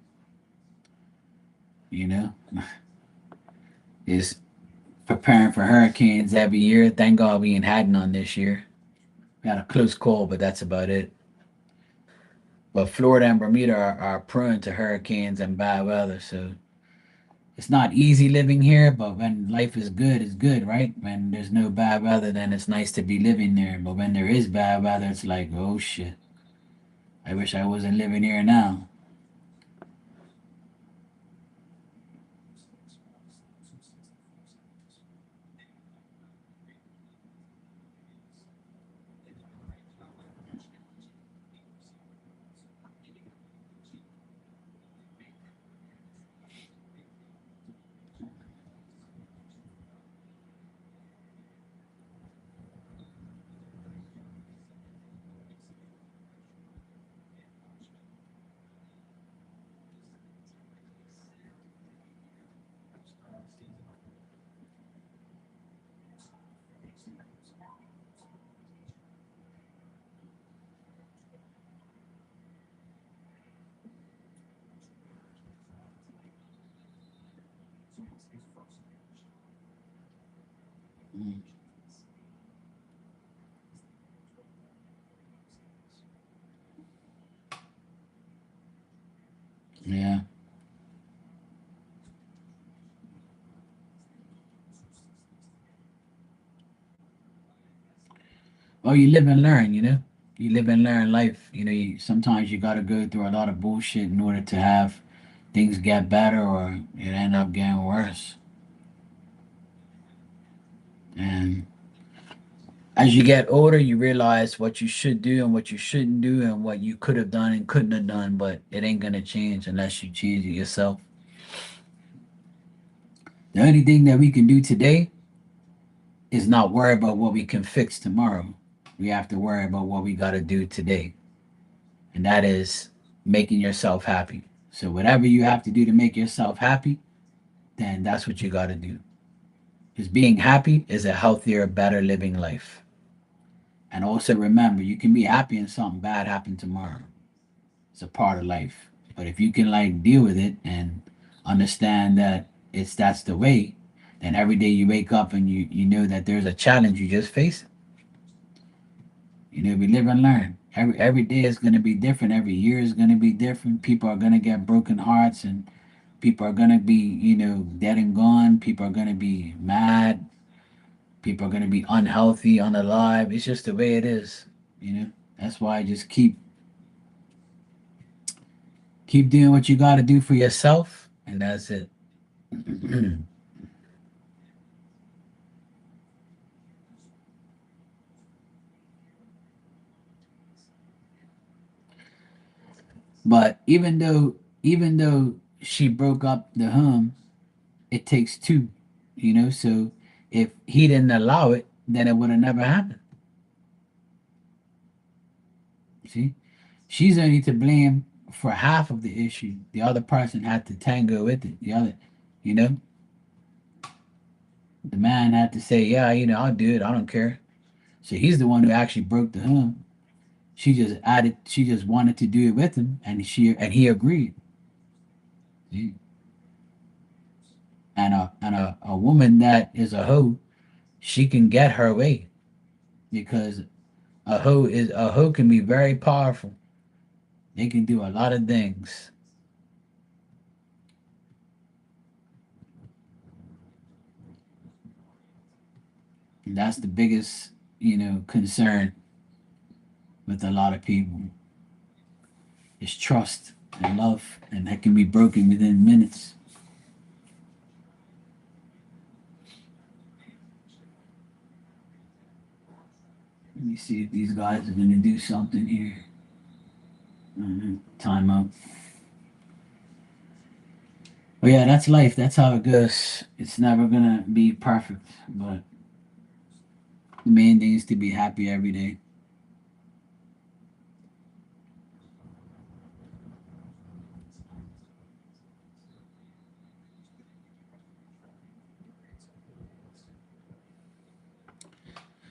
you know, is preparing for hurricanes every year. Thank God we ain't had none this year. We had a close call, but that's about it. But Florida and Bermuda are prone to hurricanes and bad weather, so it's not easy living here. But when life is good, it's good, right? When there's no bad weather, then it's nice to be living there. But when there is bad weather, it's like, oh shit, I wish I wasn't living here now. Mm, yeah. Well, you live and learn, You live and learn life. Sometimes you got to go through a lot of bullshit in order to have things get better, or it end up getting worse. And as you get older, you realize what you should do and what you shouldn't do, and what you could have done and couldn't have done, but it ain't going to change unless you change it yourself. The only thing that we can do today is not worry about what we can fix tomorrow. We have to worry about what we got to do today, and that is making yourself happy. So whatever you have to do to make yourself happy, then that's what you got to do. Because being happy is a healthier, better living life. And also remember, you can be happy and something bad happen tomorrow. It's a part of life. But if you can like deal with it and understand that that's the way, then every day you wake up and you know that there's a challenge, you just face it. You know, we live and learn. Every day is gonna be different. Every year is gonna be different. People are gonna get broken hearts and people are gonna be, dead and gone. People are gonna be mad. People are gonna be unhealthy, unalive. It's just the way it is, you know. That's why I just keep doing what you gotta do for yourself, and that's it. But even though she broke up the home, it takes two, So if he didn't allow it, then it would have never happened. See, she's only to blame for half of the issue. The other person had to tango with it. You know, the man had to say, "Yeah, I'll do it. I don't care." So he's the one who actually broke the home. She just added. She just wanted to do it with him, and he agreed. See? And a woman that is a hoe, she can get her way because a hoe can be very powerful. They can do a lot of things. And that's the biggest, concern with a lot of people is trust and love, and that can be broken within minutes. Let me see if these guys are gonna do something here. Time up. But yeah, that's life. That's how it goes. It's never gonna be perfect, but the main thing is to be happy every day.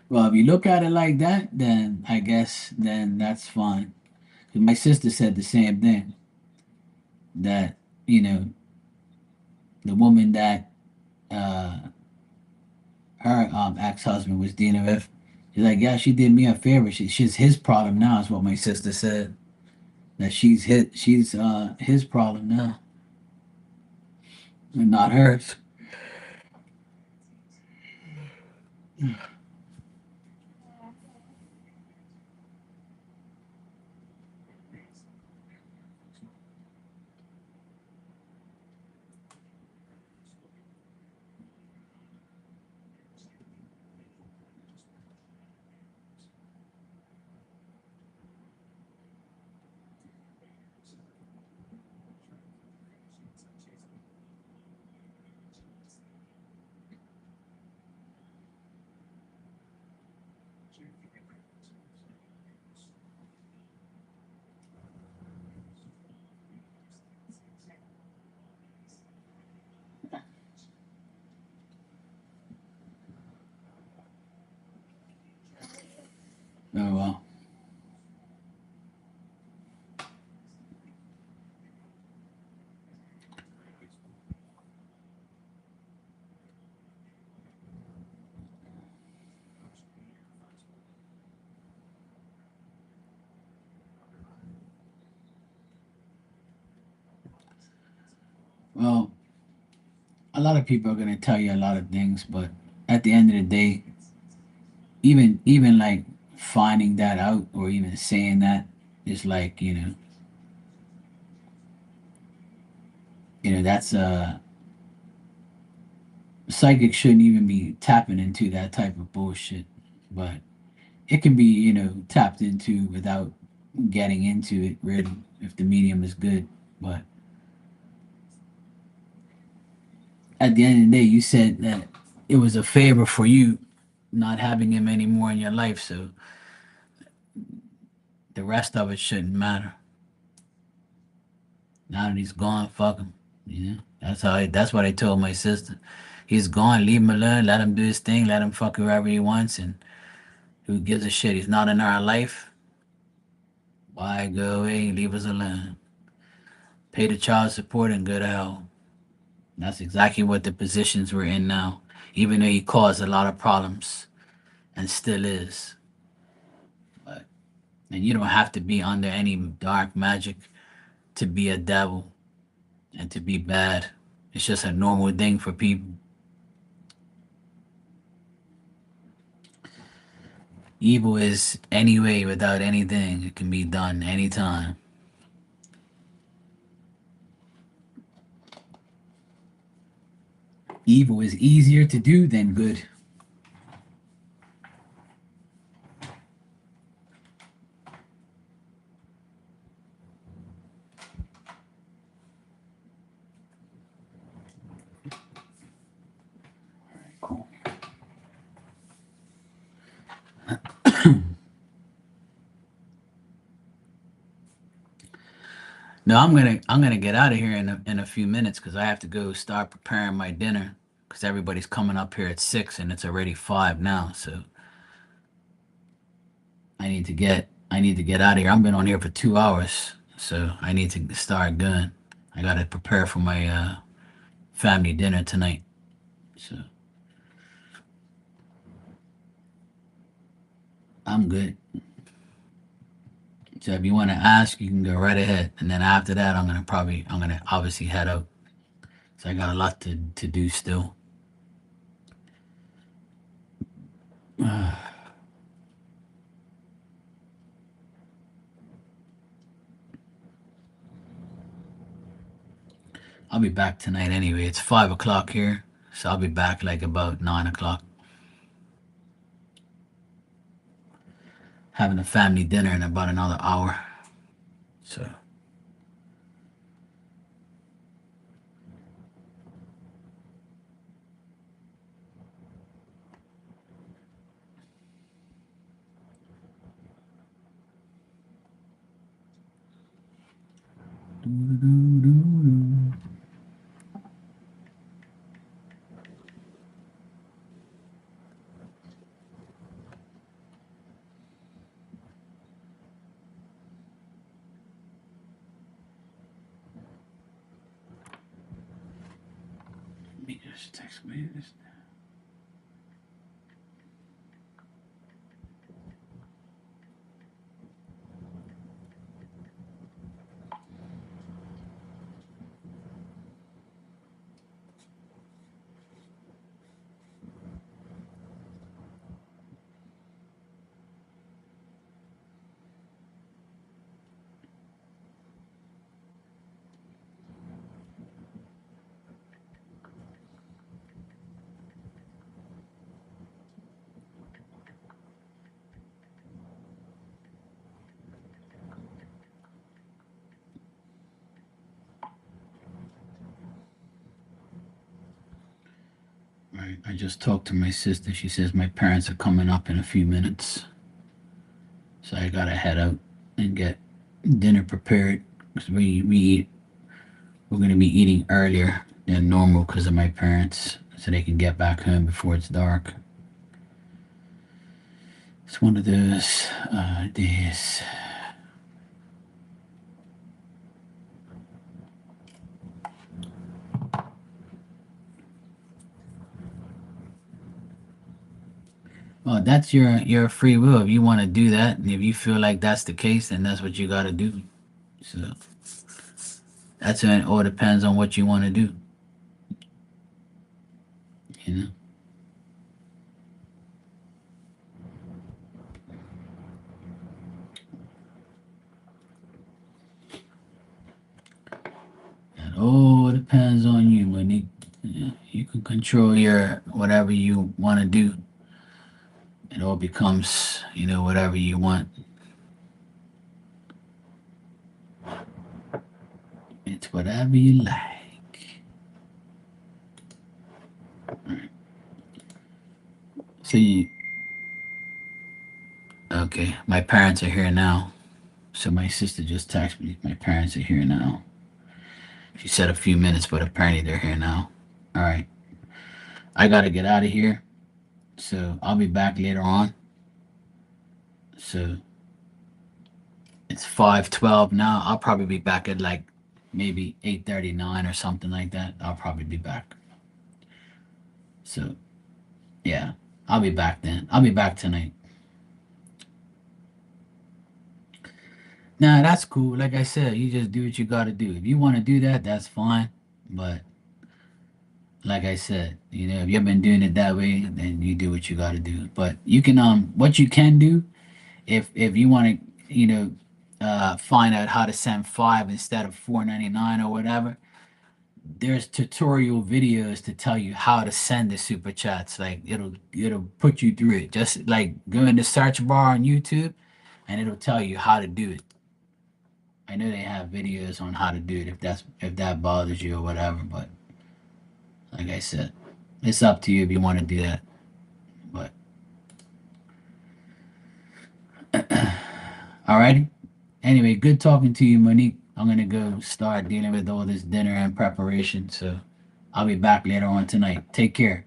Well, if you look at it like that, then I guess then that's fine. 'Cause my sister said the same thing that you know the woman that uh, her ex husband was dealing with. She's like, yeah, she did me a favor. She's his problem now, is what my sister said. That she's his problem now, and not hers. Oh well. Well, a lot of people are gonna tell you a lot of things, but at the end of the day, even like finding that out or even saying that is like that's psychic shouldn't even be tapping into that type of bullshit, but it can be tapped into without getting into it really if the medium is good. But at the end of the day, you said that it was a favor for you not having him anymore in your life. So the rest of it shouldn't matter. Now that he's gone, fuck him. You know, that's what I told my sister. He's gone, leave him alone, let him do his thing, let him fuck whoever he wants, and who gives a shit? He's not in our life. Why go away? Leave us alone. Pay the child support and go to hell. That's exactly what the positions we're in now. Even though he caused a lot of problems and still is. But, and you don't have to be under any dark magic to be a devil and to be bad. It's just a normal thing for people. Evil is any way without anything. It can be done anytime. Evil is easier to do than good. Cool. No, I'm gonna get out of here in a few minutes because I have to go start preparing my dinner because everybody's coming up here at 6 and it's already 5 now. So I need to get out of here. I've been on here for 2 hours, so I need to start going. I gotta prepare for my family dinner tonight. So I'm good. So if you want to ask, you can go right ahead, and then after that, I'm gonna obviously head out. So I got a lot to do still. I'll be back tonight anyway. It's 5 o'clock here, so I'll be back like about 9 o'clock. Having a family dinner in about another hour. So let me just text me this. Right. I just talked to my sister. She says my parents are coming up in a few minutes. So I gotta head out and get dinner prepared because we're gonna be eating earlier than normal because of my parents, so they can get back home before it's dark. It's one of those days. Well, that's your free will. If you want to do that, and if you feel like that's the case, then that's what you got to do. So that's it. All depends on what you want to do. You know. It all depends on you, Monique. Yeah, you can control your whatever you want to do. It all becomes, whatever you want. It's whatever you like. So okay, my parents are here now. So my sister just texted me. My parents are here now. She said a few minutes, but apparently they're here now. All right. I gotta get out of here. So I'll be back later on. So it's 5:12 now. I'll probably be back at like maybe 8:39 or something like that. I'll probably be back. So yeah, I'll be back then. I'll be back tonight. Nah, that's cool. Like I said, you just do what you gotta do. If you want to do that, that's fine. But like I said, if you've been doing it that way, then you do what you gotta do. But you can what you can do if you want to find out how to send five instead of 4.99 or whatever. There's tutorial videos to tell you how to send the super chats. Like it'll put you through it. Just like go in the search bar on YouTube and it'll tell you how to do it. I know they have videos on how to do it if that bothers you or whatever, but like I said, it's up to you if you want to do that. But alrighty. Anyway, good talking to you, Monique. I'm gonna go start dealing with all this dinner and preparation. So I'll be back later on tonight. Take care.